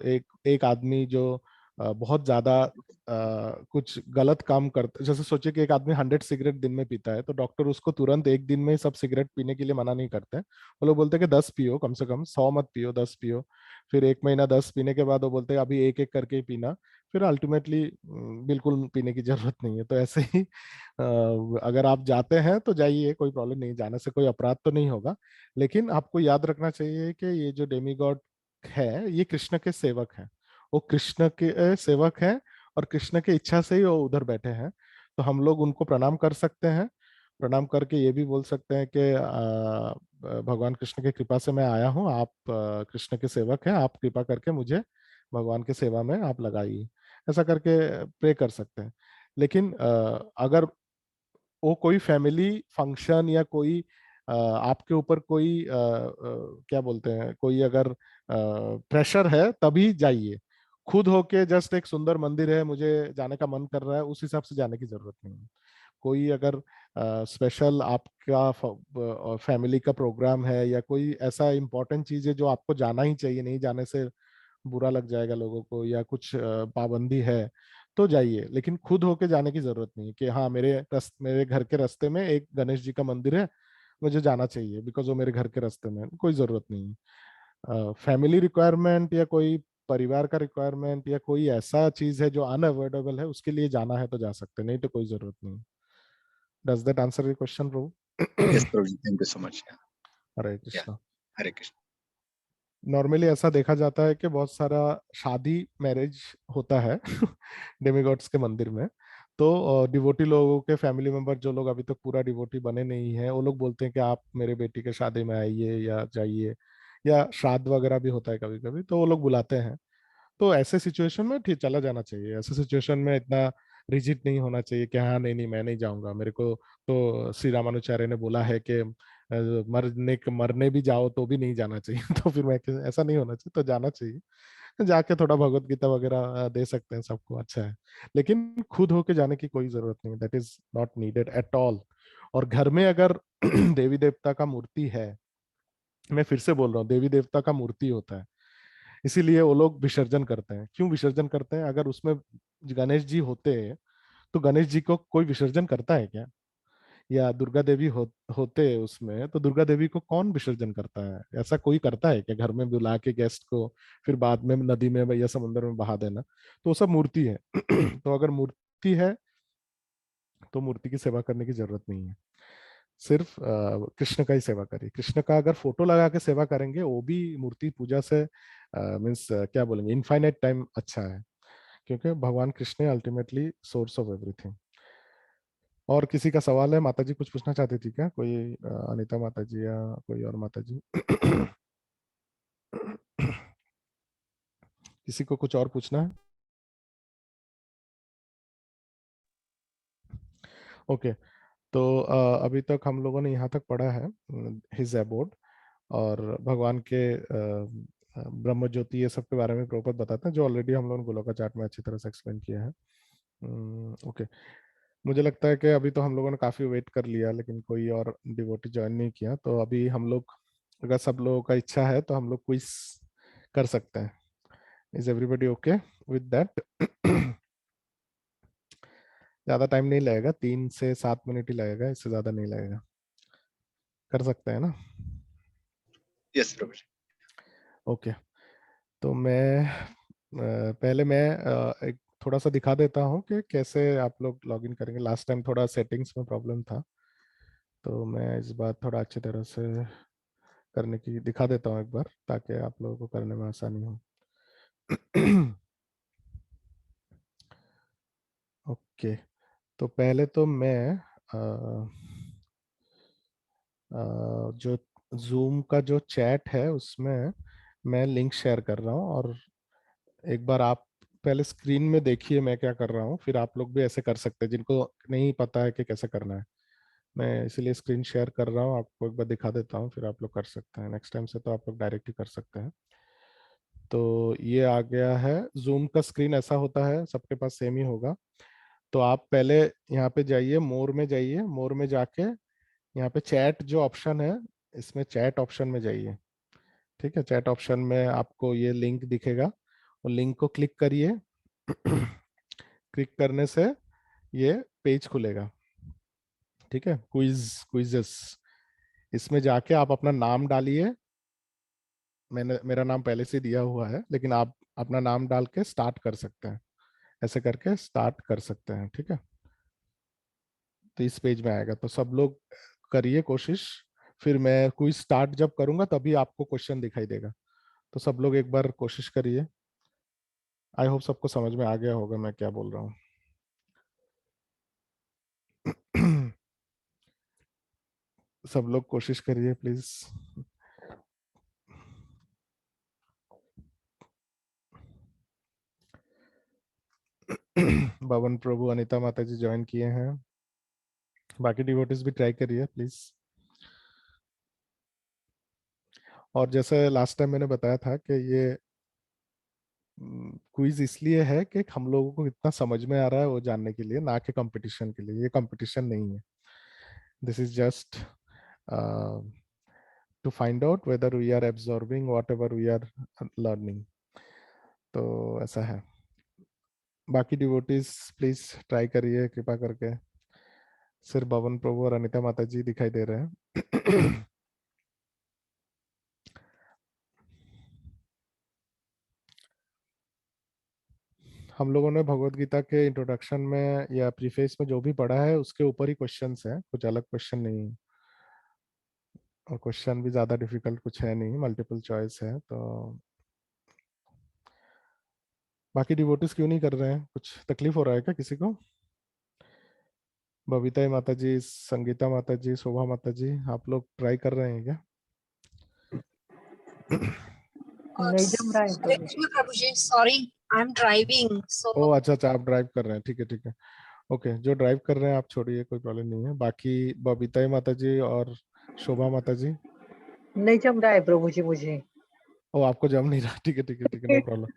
एक एक आदमी जो बहुत ज्यादा कुछ गलत काम करता, जैसे सोचिए कि एक आदमी 100 सिगरेट दिन में पीता है, तो डॉक्टर उसको तुरंत एक दिन में ही सब सिगरेट पीने के लिए मना नहीं करते हैं। वो लोग बोलते हैं कि 10 पियो, कम से कम 100 मत पियो, 10 पियो। फिर एक महीना 10 पीने के बाद वो बोलते हैं अभी एक एक करके ही पीना। फिर अल्टीमेटली बिल्कुल पीने की जरूरत नहीं है। तो ऐसे ही अगर आप जाते हैं तो जाइए, कोई प्रॉब्लम नहीं, जाने से कोई अपराध तो नहीं होगा। लेकिन आपको याद रखना चाहिए कि ये जो डेमीगॉड है ये कृष्ण के सेवक हैं, वो कृष्ण के सेवक हैं, और कृष्ण की इच्छा से ही वो उधर बैठे हैं। तो हम लोग उनको प्रणाम कर सकते हैं, प्रणाम करके ये भी बोल सकते हैं कि भगवान कृष्ण की कृपा से मैं आया हूँ, आप कृष्ण के सेवक हैं, आप कृपा करके मुझे भगवान की सेवा में आप लगाइए, ऐसा करके प्रे कर सकते हैं। लेकिन अगर वो कोई फैमिली फंक्शन या कोई आपके ऊपर कोई क्या बोलते हैं, कोई अगर प्रेशर है तभी जाइए। खुद होके जस्ट एक सुंदर मंदिर है मुझे जाने का मन कर रहा है, उस हिसाब से जाने की जरूरत नहीं है। कोई अगर स्पेशल आपका फैमिली का प्रोग्राम है या कोई ऐसा इम्पोर्टेंट चीज है जो आपको जाना ही चाहिए, नहीं जाने से बुरा लग जाएगा लोगों को या कुछ पाबंदी है, तो जाइए। लेकिन खुद होके जाने की जरूरत नहीं है कि हाँ मेरे घर के रास्ते में एक गणेश जी का मंदिर है, मुझे जाना चाहिए बिकॉज वो मेरे घर के रास्ते में है। कोई जरूरत नहीं है। फैमिली रिक्वायरमेंट या कोई परिवार का रिक्वायरमेंट या कोई ऐसा चीज है जो अनअवॉइडेबल है, उसके लिए जाना है तो जा सकते हैं, नहीं तो कोई जरूरत नहीं। Does that answer your question Prabhu? Yes, Prabhu ji. Thank you so much. Yeah. Hare Yeah. Krishna. Hare Krishna. Normally ऐसा देखा जाता है कि बहुत सारा शादी मैरिज होता है डेमिगॉड्स के मंदिर में। तो डिवोटी लोगों के फैमिली मेंबर जो लोग अभी तक पूरा डिवोटी बने नहीं है, वो लोग बोलते हैं कि आप मेरे बेटी के शादी में आइए या जाइए, या श्राद्ध वगैरह भी होता है कभी कभी, तो वो लोग बुलाते हैं। तो ऐसे सिचुएशन में ठीक चला जाना चाहिए। ऐसे सिचुएशन में इतना रिजिड नहीं होना चाहिए कि हाँ नहीं नहीं मैं नहीं जाऊंगा, मेरे को तो श्री रामानुचार्य ने बोला है कि मरने भी जाओ तो भी नहीं जाना चाहिए। तो फिर मैं ऐसा नहीं होना चाहिए, तो जाना चाहिए, जाके थोड़ा भगवत गीता वगैरह दे सकते हैं सबको, अच्छा है। लेकिन खुद होके जाने की कोई जरूरत नहीं, that is not needed at all. और घर में अगर देवी देवता का मूर्ति है, मैं फिर से बोल रहा हूँ, देवी देवता का मूर्ति होता है, इसीलिए वो लोग विसर्जन करते हैं। क्यों विसर्जन करते हैं? अगर उसमें गणेश जी होते तो गणेश जी को कोई विसर्जन करता है क्या? या दुर्गा देवी होते उसमें, तो दुर्गा देवी को कौन विसर्जन करता है? ऐसा कोई करता है क्या, घर में बुला के गेस्ट को फिर बाद में नदी में या समुद्र में बहा देना? तो वो सब मूर्ति है। तो अगर मूर्ति है तो मूर्ति की सेवा करने की जरूरत नहीं है, सिर्फ कृष्ण का ही सेवा करिए। कृष्ण का अगर फोटो लगा के सेवा करेंगे, वो भी मूर्ति पूजा से मीन्स क्या बोलेंगे, इनफाइनाइट टाइम अच्छा है, क्योंकि भगवान Krishna ultimately source of everything. और किसी का सवाल है? माता जी कुछ पूछना चाहती थी क्या कोई? अनीता माता जी या कोई और माता जी? किसी को कुछ और पूछना है? ओके, तो अभी तक हम लोगों ने यहाँ तक पढ़ा है हिज अबोर्ड, और भगवान के ब्रह्म ज्योति ये सब के बारे में प्रॉपर बताते हैं, जो ऑलरेडी हम लोगों ने गोलोका चार्ट में अच्छी तरह से एक्सप्लेन किया है। ओके, मुझे लगता है कि अभी तो हम लोगों ने काफी वेट कर लिया, लेकिन कोई और डिवोटी ज्वाइन नहीं किया, तो अभी हम लोग, अगर सब लोगों का इच्छा है तो हम लोग क्विज कर सकते हैं। Is everybody okay with that? ज्यादा टाइम नहीं लगेगा, 3 से 7 मिनट ही लगेगा, इससे ज्यादा नहीं लगेगा। कर सकते हैं ना? यस प्रभु जी। ओके, तो मैं पहले मैं एक थोड़ा सा दिखा देता हूँ कि कैसे आप लोग लॉगिन करेंगे। लास्ट टाइम थोड़ा सेटिंग्स में प्रॉब्लम था, तो मैं इस बार थोड़ा अच्छी तरह से करने की दिखा देता हूँ एक बार, ताकि आप लोगों को करने में आसानी हो। ओके, तो पहले तो मैं जो जूम का जो चैट है उसमें मैं लिंक शेयर कर रहा हूँ, और एक बार आप पहले स्क्रीन में देखिए मैं क्या कर रहा हूँ, फिर आप लोग भी ऐसे कर सकते हैं जिनको नहीं पता है कि कैसे करना है। मैं इसीलिए स्क्रीन शेयर कर रहा हूँ, आपको एक बार दिखा देता हूँ, फिर आप लोग कर सकते हैं। नेक्स्ट टाइम से तो आप लोग डायरेक्ट ही कर सकते हैं। तो ये आ गया है, जूम का स्क्रीन ऐसा होता है, सबके पास सेम ही होगा। तो आप पहले यहाँ पे जाइए, मोर में जाइए, मोर में जाके यहाँ पे चैट जो ऑप्शन है, इसमें चैट ऑप्शन में जाइए। ठीक है, चैट ऑप्शन में आपको ये लिंक दिखेगा, और लिंक को क्लिक करिए। क्लिक करने से ये पेज खुलेगा। ठीक है, क्विजेस, इसमें जाके आप अपना नाम डालिए। मैंने मेरा नाम पहले से दिया हुआ है, लेकिन आप अपना नाम डाल के स्टार्ट कर सकते हैं, ऐसे करके स्टार्ट कर सकते हैं। ठीक है, तो इस पेज में आएगा, तो सब लोग करिए कोशिश। फिर मैं क्विज स्टार्ट जब करूंगा तभी आपको क्वेश्चन दिखाई देगा, तो सब लोग एक बार कोशिश करिए। आई होप सबको समझ में आ गया होगा मैं क्या बोल रहा हूँ। सब लोग कोशिश करिए प्लीज। भवन प्रभु, अनीता माता जी ज्वाइन किए हैं, बाकी डिवोटीज भी ट्राई करिए प्लीज। और जैसे लास्ट टाइम मैंने बताया था कि ये क्विज इसलिए है कि हम लोगों को कितना समझ में आ रहा है वो जानने के लिए, ना कि कंपटीशन के लिए। ये कंपटीशन नहीं है, this is just to find out whether we are absorbing whatever we are learning। तो ऐसा है, बाकी डिवोटीज प्लीज ट्राई करिए कृपा करके। सिर्फ भवन प्रभु और अनिता माता जी दिखाई दे रहे हैं। हम लोगों ने भगवत गीता के इंट्रोडक्शन में या प्रीफेस में जो भी पढ़ा है उसके ऊपर ही क्वेश्चंस हैं, कुछ अलग क्वेश्चन नहीं है, और क्वेश्चन भी ज्यादा डिफिकल्ट कुछ है नहीं, मल्टीपल चॉइस है। तो बाकी डिवोटीज क्यों नहीं कर रहे हैं? कुछ तकलीफ हो रहा है क्या किसी को? बबीता माता जी, संगीता माता जी, शोभा माता जी, आप लोग ट्राई कर रहे हैं क्या? नहीं जम रहा है Prabhu. Prabhu ji, sorry, I am driving so. ओ अच्छा अच्छा, आप ड्राइव कर रहे हैं, ठीक है ठीक है। ओके, जो ड्राइव कर रहे हैं आप छोड़िए, कोई प्रॉब्लम नहीं है। बाकी बबीता माता जी और शोभा माता जी। नहीं जम रहा है प्रभु जी मुझे। ओ, आपको जम नहीं रहा, ठीक है ठीक है ठीक है, नो प्रॉब्लम।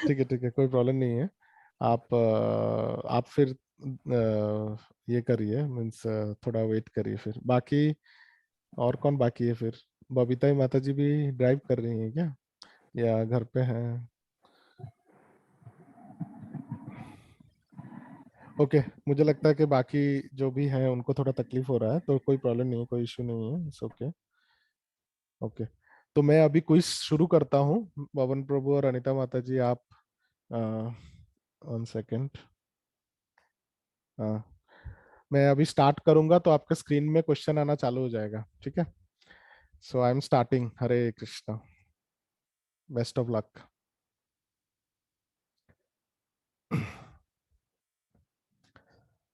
ठीक है ठीक है, कोई प्रॉब्लम नहीं है। आप फिर ये करिए, मीन्स थोड़ा वेट करिए फिर। बाकी और कौन बाकी है फिर? बबीता ही माता जी भी ड्राइव कर रही हैं क्या, या घर पे हैं? ओके, मुझे लगता है कि बाकी जो भी हैं उनको थोड़ा तकलीफ हो रहा है, तो कोई प्रॉब्लम नहीं है, कोई इशू नहीं है, इट्स ओके। ओके, तो मैं अभी क्विज शुरू करता हूँ। पवन प्रभु और अनीता माता जी, आप 1 सेकेंड। मैं अभी स्टार्ट करूंगा तो आपके स्क्रीन में क्वेश्चन आना चालू हो जाएगा, ठीक है? So I am starting. Hare Krishna, best of luck.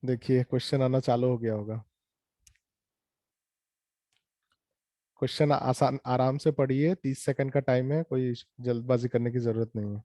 देखिए, क्वेश्चन आना चालू हो गया होगा। क्वेश्चन आसान, आराम से पढ़िए, 30 सेकंड का टाइम है, कोई जल्दबाजी करने की जरूरत नहीं है।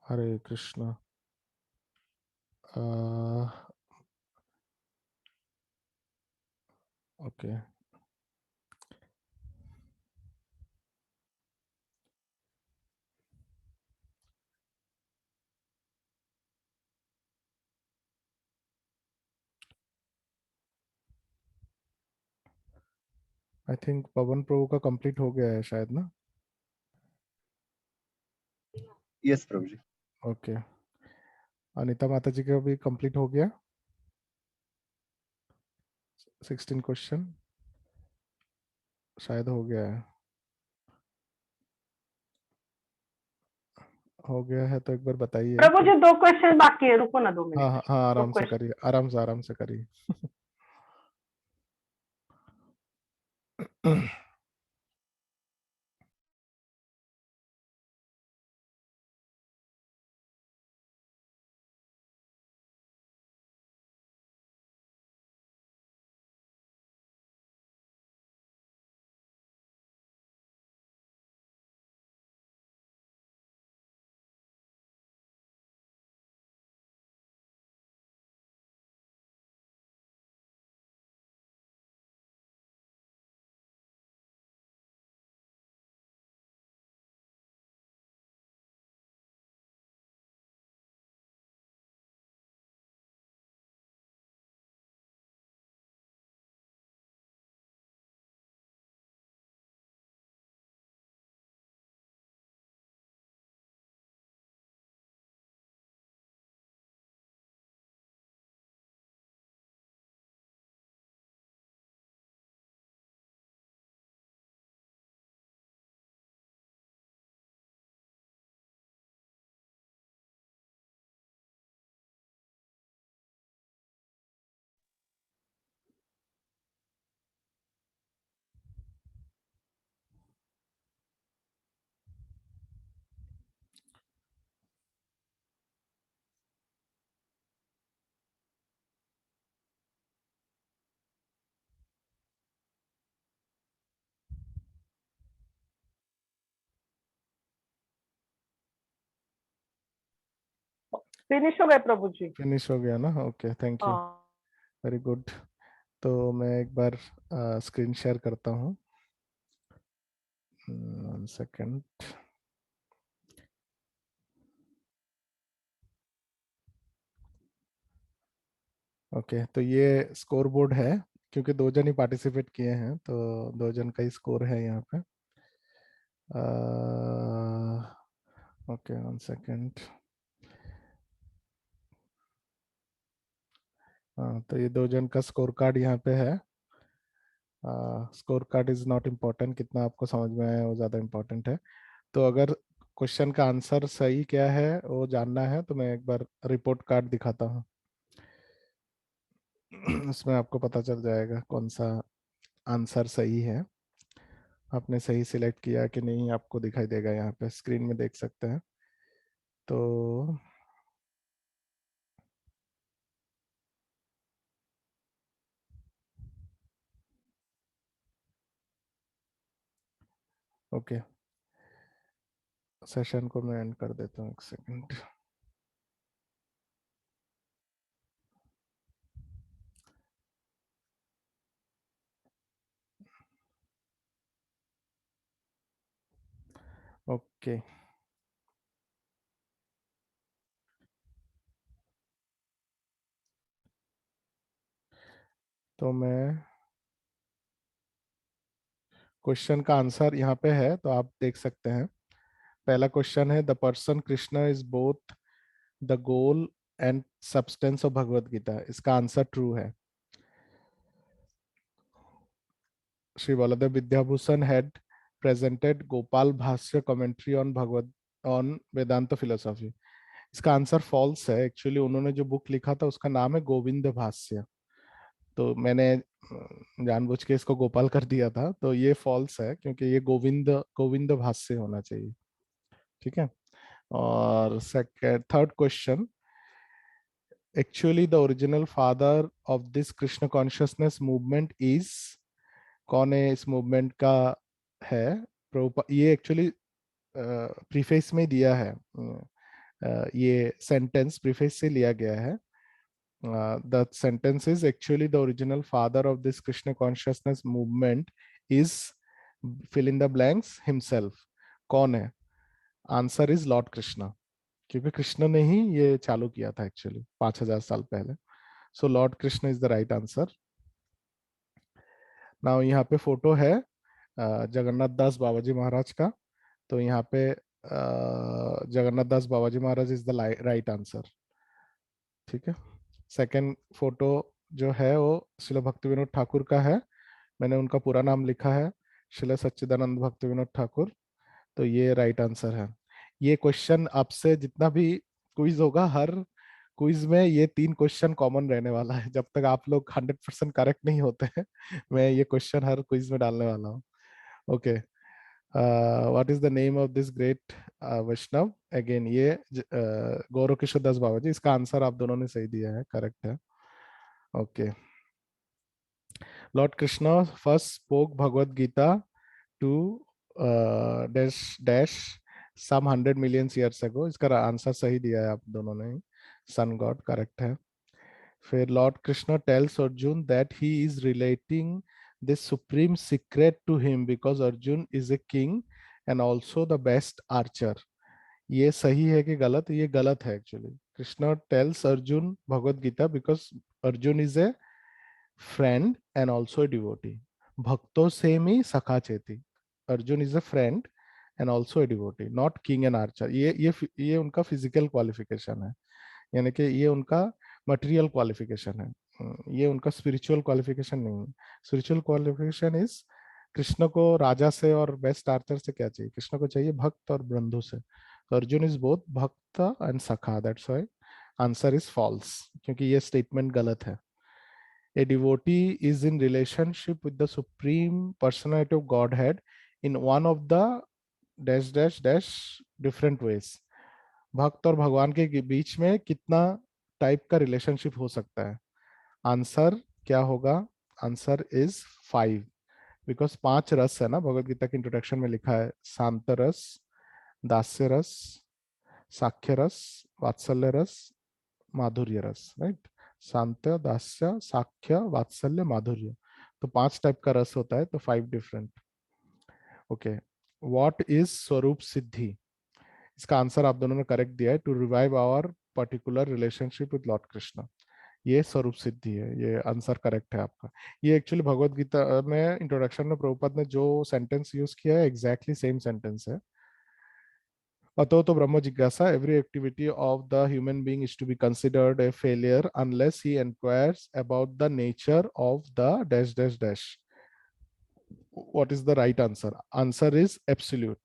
हरे कृष्णा। ओके, आई थिंक पवन प्रभु का कंप्लीट हो गया है शायद ना। Yes, Prabhuji. ओके, अनीता माता जी का भी कंप्लीट हो गया। 16 क्वेश्चन शायद हो गया है। हो गया है तो एक बार बताइए प्रभु कि। जी 2 क्वेश्चन बाकी है, रुको ना 2 हाँ मिनट। हाँ हाँ, 2 आराम से क्वेश्चन। करिए, आराम से करिए। फिनिश हो गए प्रभु जी। फिनिश हो गया ना? ओके, थैंक यू, हाँ। Very good. तो मैं एक बार स्क्रीन शेयर करता हूँ, 1 सेकेंड। ओके, तो ये स्कोर बोर्ड है, क्योंकि 2 जन ही पार्टिसिपेट किए हैं तो 2 जन का ही स्कोर है यहाँ पे। Okay, 1 second. हाँ, तो ये 2 जन का स्कोर कार्ड यहाँ पे है। Score card is not important, कितना आपको समझ में आया वो ज़्यादा इम्पोर्टेंट है। तो अगर क्वेश्चन का आंसर सही क्या है वो जानना है तो मैं एक बार रिपोर्ट कार्ड दिखाता हूँ। उसमें आपको पता चल जाएगा कौन सा आंसर सही है, आपने सही सिलेक्ट किया कि नहीं, आपको दिखाई देगा यहाँ पे स्क्रीन में, देख सकते हैं। तो ओके, सेशन को मैं एंड कर देता हूँ, 1 सेकंड। ओके, तो मैं क्वेश्चन का आंसर यहाँ पे है तो आप देख सकते हैं। पहला क्वेश्चन है, the person Krishna is both the goal and substance of Bhagavad Gita. इसका आंसर ट्रू है। Shri Vallabh Vidyabhushan had presented Gopal Bhasya commentary on Bhagavad on Vedanta philosophy। इसका आंसर फॉल्स है। एक्चुअली उन्होंने जो बुक लिखा था उसका नाम है गोविंद भाष्य, तो मैंने जानबूझ के इसको गोपाल कर दिया था, तो ये फॉल्स है क्योंकि ये गोविंद गोविंद भाष्य होना चाहिए। ठीक है। और second third question, actually the original father of this Krishna consciousness movement is, कौन है इस मूवमेंट का है? प्रभुपा, ये एक्चुअली प्रीफेस में दिया है, ये सेंटेंस प्रीफेस से लिया गया है. The sentence is actually the original father of this Krishna consciousness movement is fill in the blanks himself. कौन है? आंसर इज लॉर्ड कृष्णा, क्योंकि कृष्ण ने ही ये चालू किया था एक्चुअली 5000 साल पहले. So Lord Krishna is the right answer. Now यहाँ पे फोटो है जगन्नाथ दास बाबाजी महाराज का. तो यहाँ पे जगन्नाथ दास बाबाजी महाराज इज द राइट आंसर. ठीक है. सेकंड फोटो जो है वो श्रील भक्ति विनोद ठाकुर का है. मैंने उनका पूरा नाम लिखा है, श्रील सच्चिदानंद भक्ति विनोद ठाकुर. तो ये राइट आंसर है. ये क्वेश्चन आपसे जितना भी क्विज होगा, हर क्विज में ये 3 क्वेश्चन कॉमन रहने वाला है. जब तक आप लोग 100% करेक्ट नहीं होते हैं, मैं ये क्वेश्चन हर क्विज में डालने वाला हूँ. Okay. What is the name of this great Vaishnav? Again ये गौरव किशोर दास बाबा जी. इसका आंसर आप दोनों ने सही दिया है, करेक्ट है. Okay. Lord Krishna first spoke Bhagavad Gita to dash dash some 100 million years ago. इसका आंसर सही दिया है आप दोनों ने. सन गॉड करेक्ट है. फिर Lord Krishna tells Arjun that he is relating this supreme secret to him because Arjun is a king and also the best archer. ये सही है कि गलत? ये गलत है actually. Krishna tells Arjun Bhagavad Gita because Arjun is a friend and also a devotee. भक्तों से मी सखा चेती. Arjun is a friend and also a devotee, not king and archer. ये उनका फिजिकल क्वालिफिकेशन है, यानी कि ये उनका मटेरियल क्वालिफिकेशन है. ये उनका स्पिरिचुअल क्वालिफिकेशन नहीं है. स्पिरिचुअल क्वालिफिकेशन इज कृष्ण को राजा से और बेस्ट आर्चर से क्या चाहिए? कृष्ण को चाहिए भक्त और बंधु से. तो अर्जुन इज बोथ भक्त एंड सखा. That's why answer is false, क्योंकि ये स्टेटमेंट गलत है. A devotee is in relationship with the supreme personality of Godhead in one of the dash dash dash different ways. भक्त और भगवान के बीच में कितना टाइप का रिलेशनशिप हो सकता है? आंसर क्या होगा? आंसर इज 5, बिकॉज 5 रस है ना. भगवत गीता के इंट्रोडक्शन में लिखा है शांत रस, दास्य रस, साख्य रस, वात्सल्य रस, माधुर्य रस. राइट. शांत, दास्य, साख्य, वात्सल्य, माधुर्य. तो 5 टाइप का रस होता है, तो 5 डिफरेंट. ओके. व्हाट इज स्वरूप सिद्धि? इसका आंसर आप दोनों ने करेक्ट दिया है. To revive our particular relationship with lord Krishna. ये स्वरूप सिद्धि है. ये आंसर करेक्ट है आपका. ये एक्चुअली भगवत गीता में इंट्रोडक्शन में प्रभुपाद ने जो सेंटेंस यूज किया है एग्जैक्टली सेम सेंटेंस है. अतो तो ब्रह्म जिज्ञासा, every activity of the human being is to be considered a failure unless he inquires about the nature of the dash dash dash. What is the right answer? Answer is absolute.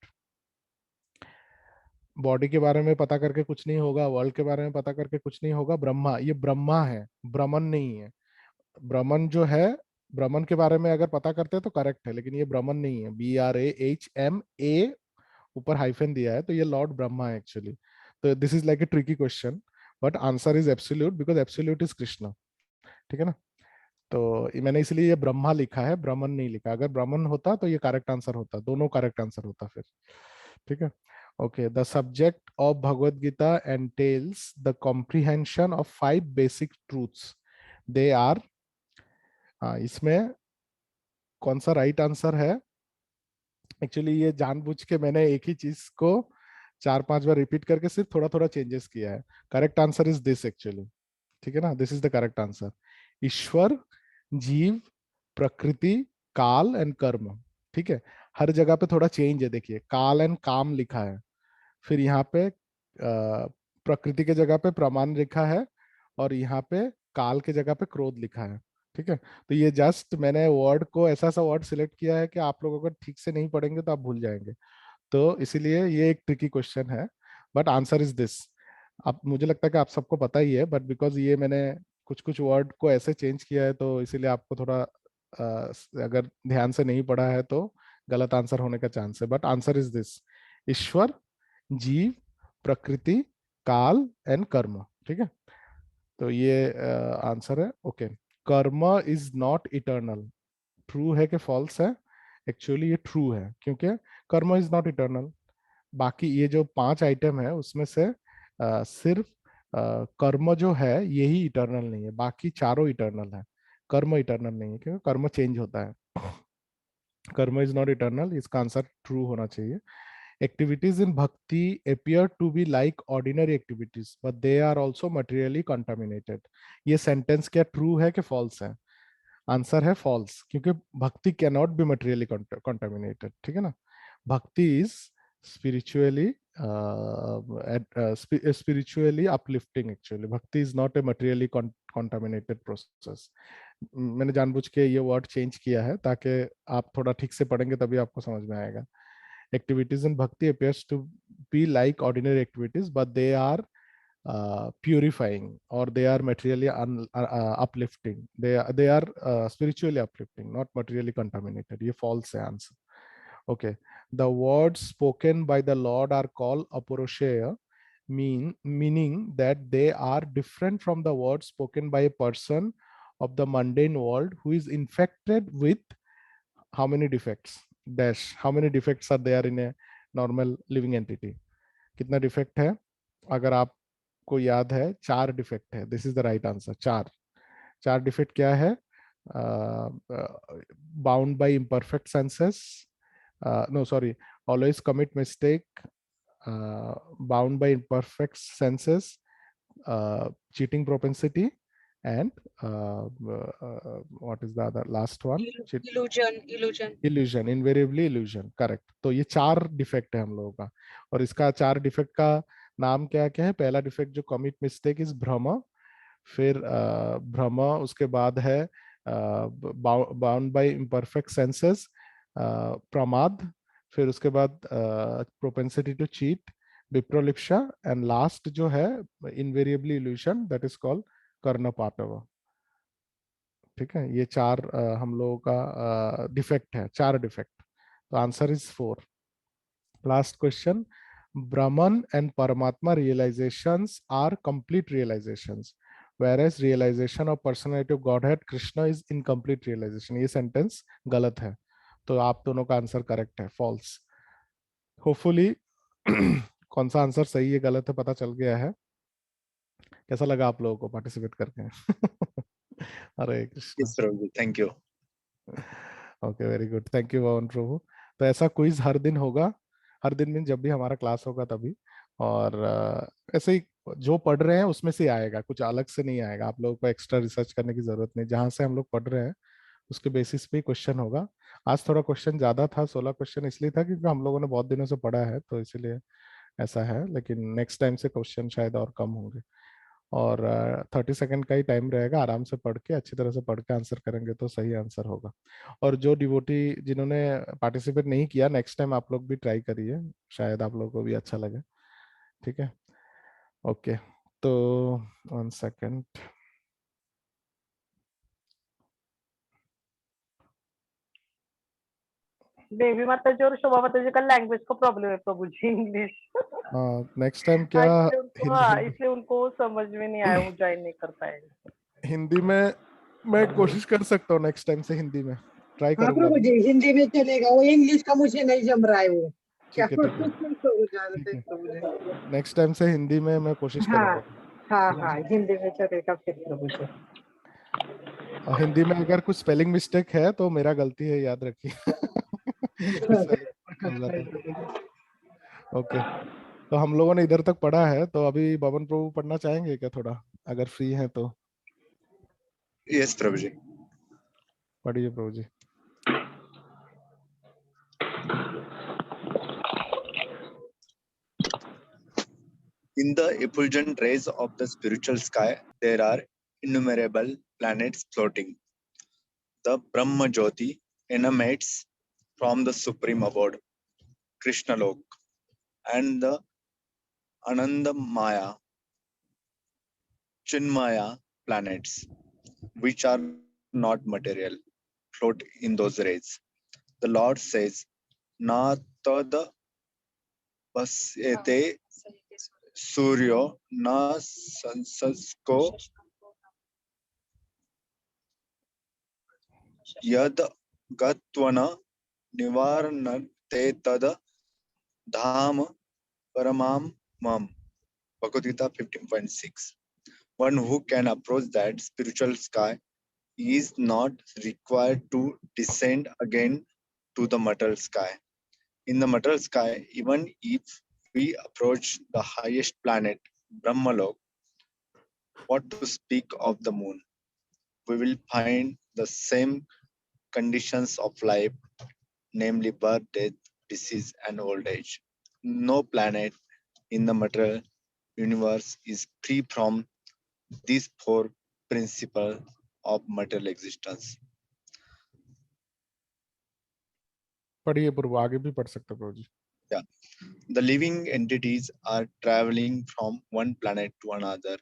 Body के बारे में पता करके कुछ नहीं होगा, world के बारे में पता करके कुछ नहीं होगा. ब्रह्मा, ये ब्रह्मा है, ब्रह्मन नहीं है. ब्रह्मन जो है, ब्रह्मन के बारे में अगर पता करते हैं तो करेक्ट है, लेकिन ये ब्रह्मन नहीं है. BRAHMA ऊपर हाइफन दिया है, तो ये लॉर्ड ब्रह्मा है एक्चुअली. तो this is like a tricky question, but answer is absolute because absolute is Krishna. ठीक है ना. तो मैंने इसलिए ये ब्रह्मा लिखा है, ब्रह्मन नहीं लिखा. अगर ब्रह्मन होता तो ये करेक्ट आंसर होता, दोनों करेक्ट आंसर होता फिर. ठीक है. Okay, the subject of Bhagavad Gita entails the comprehension of 5 basic truths. They are, इसमें कौन सा राइट आंसर है? एक्चुअली ये जानबूझ के मैंने एक ही चीज को 4-5 बार रिपीट करके सिर्फ थोड़ा थोड़ा चेंजेस किया है. Correct answer is this actually. ठीक है ना. This is the correct answer. ईश्वर, जीव, प्रकृति, काल एंड कर्म. ठीक है. हर जगह पे थोड़ा चेंज है. देखिए, काल एंड काम लिखा है, फिर यहाँ पे प्रकृति के जगह पे प्रमाण लिखा है, और यहाँ पे काल के जगह पे क्रोध लिखा है. ठीक है. तो ये जस्ट मैंने वर्ड को ऐसा सा वर्ड सिलेक्ट किया है कि आप लोग अगर ठीक से नहीं पढ़ेंगे तो आप भूल जाएंगे. तो इसीलिए ये एक ट्रिकी क्वेश्चन है, बट आंसर इज दिस. अब मुझे लगता है कि आप सबको पता ही है, बट बिकॉज ये मैंने कुछ कुछ वर्ड को ऐसे चेंज किया है, तो इसीलिए आपको थोड़ा अगर ध्यान से नहीं पढ़ा है तो गलत आंसर होने का चांस है. बट आंसर इज दिस: ईश्वर, जीव, प्रकृति, काल एंड कर्म. ठीक है. तो ये आंसर है. ओके. कर्म इज नॉट इटर्नल. ट्रू है कि फॉल्स है? एक्चुअली ये ट्रू है, क्योंकि कर्म इज नॉट इटर्नल. बाकी ये जो 5 आइटम है उसमें से सिर्फ कर्म जो है यही इटर्नल नहीं है, बाकी चारों इटर्नल है। कर्म इटर्नल नहीं है क्योंकि कर्म चेंज होता है। कर्म इज नॉट इटर्नल, इसका आंसर ट्रू होना चाहिए। Activities in bhakti appear to be like ordinary activities, but they are also materially contaminated. ये सेंटेंस क्या ट्रू है कि फॉल्स है? आंसर है फॉल्स, क्योंकि भक्ति can not be materially contaminated. ठीक है ना? भक्ति is spiritually spiritually uplifting. Actually bhakti is not a materially contaminated process. मैंने जानबूझ के ये वर्ड चेंज किया है ताकि आप थोड़ा ठीक से पढ़ेंगे तभी आपको समझ में आएगा। Activities in bhakti appears to be like ordinary activities, but they are purifying, or they are materially uplifting. They are spiritually uplifting, not materially contaminated. ये false है answer. Okay. The words spoken by the Lord are called apurusheya, meaning that they are different from the words spoken by a person of the mundane world who is infected with how many defects? Dash. How many defects are there in a normal living entity? कितना defect है? अगर आपको याद है 4 defect है। This is the right answer. 4 defect क्या है? Bound by imperfect senses, no sorry, always commit mistake, bound by imperfect senses, cheating propensity, and what is the other last one? illusion, invariably illusion. Correct. तो ये 4 defect है हम लोगों का, और इसका 4 डिफेक्ट का नाम क्या क्या है? पहला डिफेक्ट जो कमिट मिस्टेक इज भ्रम, फिर भ्रम, उसके बाद है बाउंड बाय इम्परफेक्ट सेंसेस, प्रमाद, फिर उसके बाद प्रोपेंसिटी टू चीट, विप्रोलिप्सा, एंड लास्ट जो है invariably illusion, that is called कर्णपाटव। ठीक है, ये 4 हम लोगों का डिफेक्ट है, 4 डिफेक्ट। तो answer is 4। Last question. Brahman and Paramatma realizations are complete realizations, whereas realization of personality of Godhead Krishna is incomplete realization. ये सेंटेंस गलत है, तो आप दोनों का आंसर करेक्ट है, फॉल्स। होपफुली कौन सा आंसर सही है गलत है पता चल गया है। कैसा लगा आप लोगों को पार्टिसिपेट करके? Hare Krishna. Yes, Prabhuji. Thank you. Okay, very good, thank you Pavan Prabhu. तो ऐसा क्विज हर दिन होगा, हर दिन में जब भी हमारा क्लास होगा तभी, और ऐसे ही जो पढ़ रहे हैं उसमें से आएगा, कुछ अलग से नहीं आएगा। आप लोगों को एक्स्ट्रा रिसर्च करने की जरूरत नहीं, जहां से हम लोग पढ़ रहे हैं उसके बेसिस पे क्वेश्चन होगा। आज थोड़ा क्वेश्चन ज्यादा था, 16 क्वेश्चन इसलिए था क्योंकि हम लोगों ने बहुत दिनों से पढ़ा है, तो इसीलिए ऐसा है। लेकिन नेक्स्ट टाइम से क्वेश्चन शायद और कम होंगे, और 30 सेकंड का ही टाइम रहेगा। आराम से पढ़ के, अच्छी तरह से पढ़ के आंसर करेंगे तो सही आंसर होगा। और जो डिवोटी जिन्होंने पार्टिसिपेट नहीं किया, नेक्स्ट टाइम आप लोग भी ट्राई करिए, शायद आप लोगों को भी अच्छा लगे। ठीक है, ओके। तो 1 सेकंड। देवी माता जी और शोभा माता जी का लैंग्वेज का प्रॉब्लम है प्रभु जी, इंग्लिश। नेक्स्ट टाइम क्या इसलिए उनको समझ में नहीं आया, वो ज्वाइन नहीं कर पाए। हिंदी में मैं कोशिश कर सकता हूँ, नेक्स्ट टाइम से हिंदी में ट्राई हाँ करूंगा। प्रभु जी, हिंदी में चलेगा, वो इंग्लिश का मुझे नहीं जम रहा है वो। क्या ठीक है, ठीक है, प्रभु जान ठीक थे है। प्रभु जी। नेक्स्ट टाइम से हिंदी में मैं कोशिश हाँ करूंगा। हाँ हाँ, हिंदी में चलेगा फिर प्रभु जी। और हिंदी में अगर कुछ स्पेलिंग मिस्टेक है तो मेरा गलती है, याद रखिए। ओके, तो हम लोगों ने इधर तक पढ़ा है, तो अभी बबन प्रभु पढ़ना चाहेंगे क्या थोड़ा, अगर फ्री हैं तो? Yes, Prabhuji. पढ़िए प्रभु जी। In the effulgent rays of the spiritual sky, there are innumerable planets floating. The Brahma Jyoti emanates from the supreme abode, Krishna Lok, and the Ananda Maya, Chinmaya planets, which are not material, float in those rays. The Lord says, Na tad pasyate suryo na sansasko yad gatvana nivarnate tad dham paramam mam. Bhagavad Gita 15.6. One who can approach that spiritual sky is not required to descend again to the material sky. In the material sky, even if we approach the highest planet, Brahmalok, what to speak of the moon, we will find the same conditions of life, namely birth, death, disease, and old age. No planet in the material universe is free from these four principles of material existence. पढ़िए पूर्व, आगे भी पढ़ सकते हो प्रभु जी। Yeah. The living entities are traveling from one planet to another,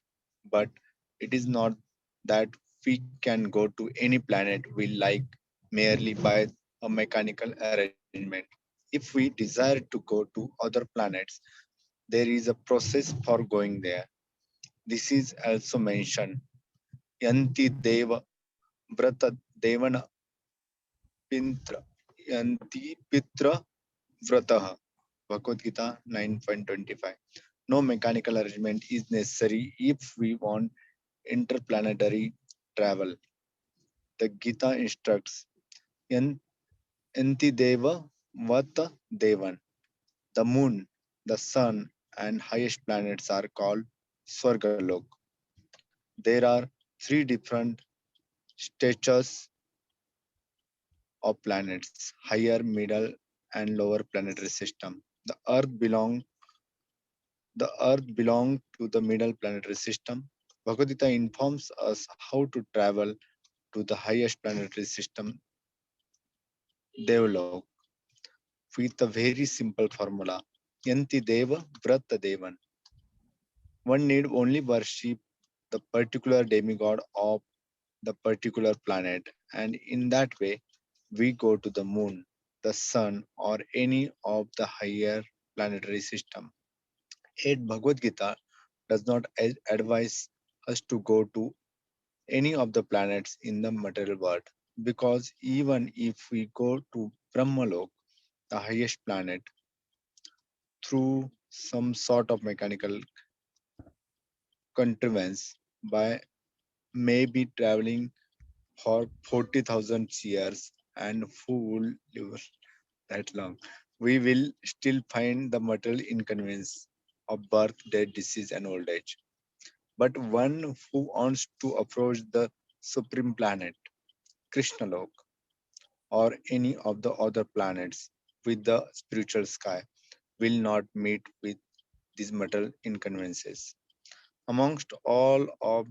but it is not that we can go to any planet we like merely by a mechanical arrangement. If we desire to go to other planets, there is a process for going there. This is also mentioned. Yanti Deva Vrata Devana Pintra Yanti Pitra Vrataha. Bhagavad Gita 9.25. No mechanical arrangement is necessary if we want interplanetary travel. The Gita instructs Yanti Deva Vata Devan. The moon, the sun, and highest planets are called Swargalok. There are three different stages of planets: higher, middle, and lower planetary system. The Earth belongs to the middle planetary system. Bhagavad Gita informs us how to travel to the highest planetary system, Devlok, with a very simple formula. Yanti Deva Vrata Devan. One need only worship the particular demigod of the particular planet, and in that way, we go to the moon, the sun, or any of the higher planetary system. Yet Bhagavad Gita does not advise us to go to any of the planets in the material world, because even if we go to Brahmalok, the highest planet, through some sort of mechanical contrivance by maybe traveling for 40,000 years, and who will live that long, we will still find the material inconvenience of birth, death, disease, and old age. But one who wants to approach the supreme planet, Krishna Lok, or any of the other planets with the spiritual sky will not meet with these material inconveniences. Amongst all of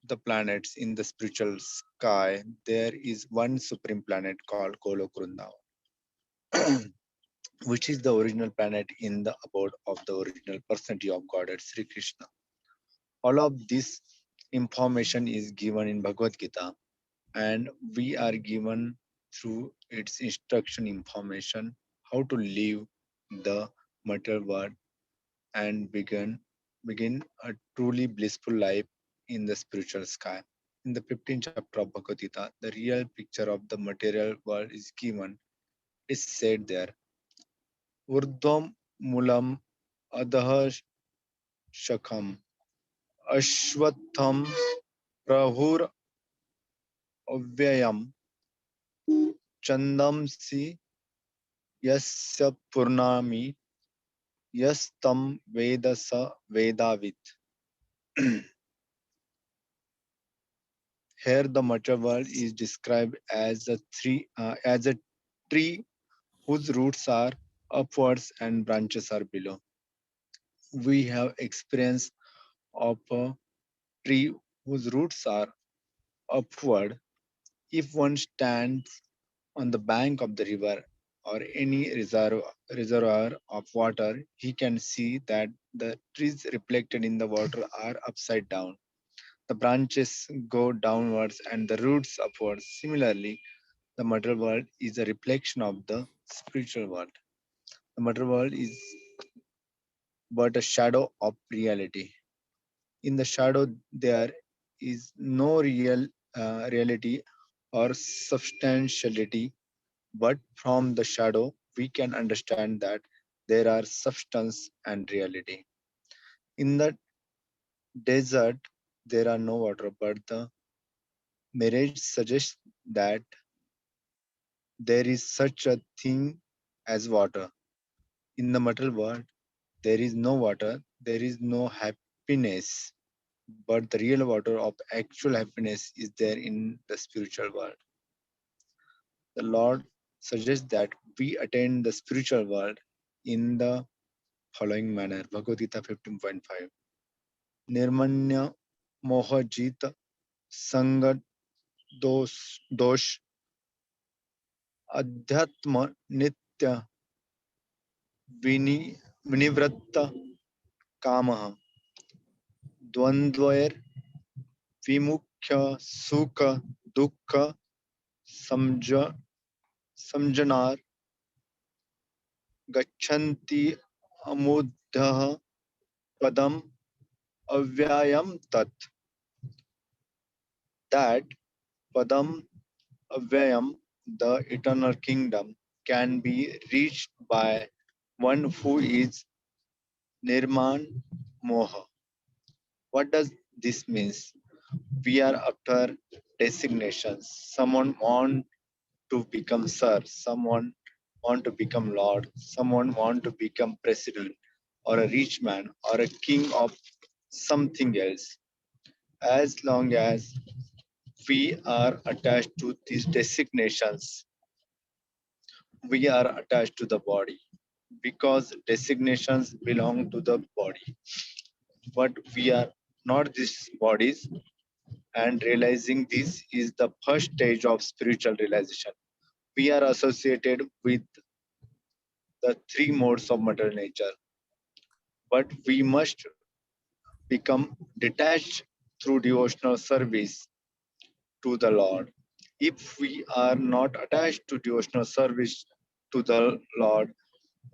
the planets in the spiritual sky, there is one supreme planet called Golok Vrindavan, which is the original planet in the abode of the original personality of Godhead Sri Krishna. All of this information is given in Bhagavad Gita, and we are given through its instruction information how to live the material world and begin a truly blissful life in the spiritual sky. In the 15th chapter of Bhagavad Gita, the real picture of the material world is given. It's said there, Urdhvam Mulam Adha Shakham Ashwatham Prahur Avyayam Chandamsi Yasya Purnami Yastam Vedasa Vedavit. Here, the material world is described as a tree whose roots are upwards and branches are below. We have experience of a tree whose roots are upward. If one stands on the bank of the river or any reservoir of water, he can see that the trees reflected in the water are upside down. The branches go downwards and the roots upwards. Similarly, the material world is a reflection of the spiritual world. The material world is but a shadow of reality. In the shadow, there is no reality or substantiality, but from the shadow, we can understand that there are substance and reality. In the desert there are no water, but the mirage suggests that there is such a thing as water. In the material world, there is no water, there is no happiness, but the real water of actual happiness is there in the spiritual world. The Lord suggests that we attain the spiritual world in the following manner. Bhagavad Gita 15.5. Nirmanya mohajit sangat dosh adhyatma nitya vinivratta kamaha द्वंद्वैर विमुख्य सुख दुख समझ समझनार गच्छन्ति अमुद्धः पदम अव्ययम तत्. That padam avyayam, the eternal kingdom, can be reached by one who is nirman moha. What does this means? We are after designations. Someone want to become sir, someone want to become lord, someone want to become president or a rich man or a king of something else. As long as we are attached to these designations, we are attached to the body because designations belong to the body. But we are not these bodies, and realizing this is the first stage of spiritual realization. We are associated with the three modes of material nature, but we must become detached through devotional service to the Lord. If we are not attached to devotional service to the Lord,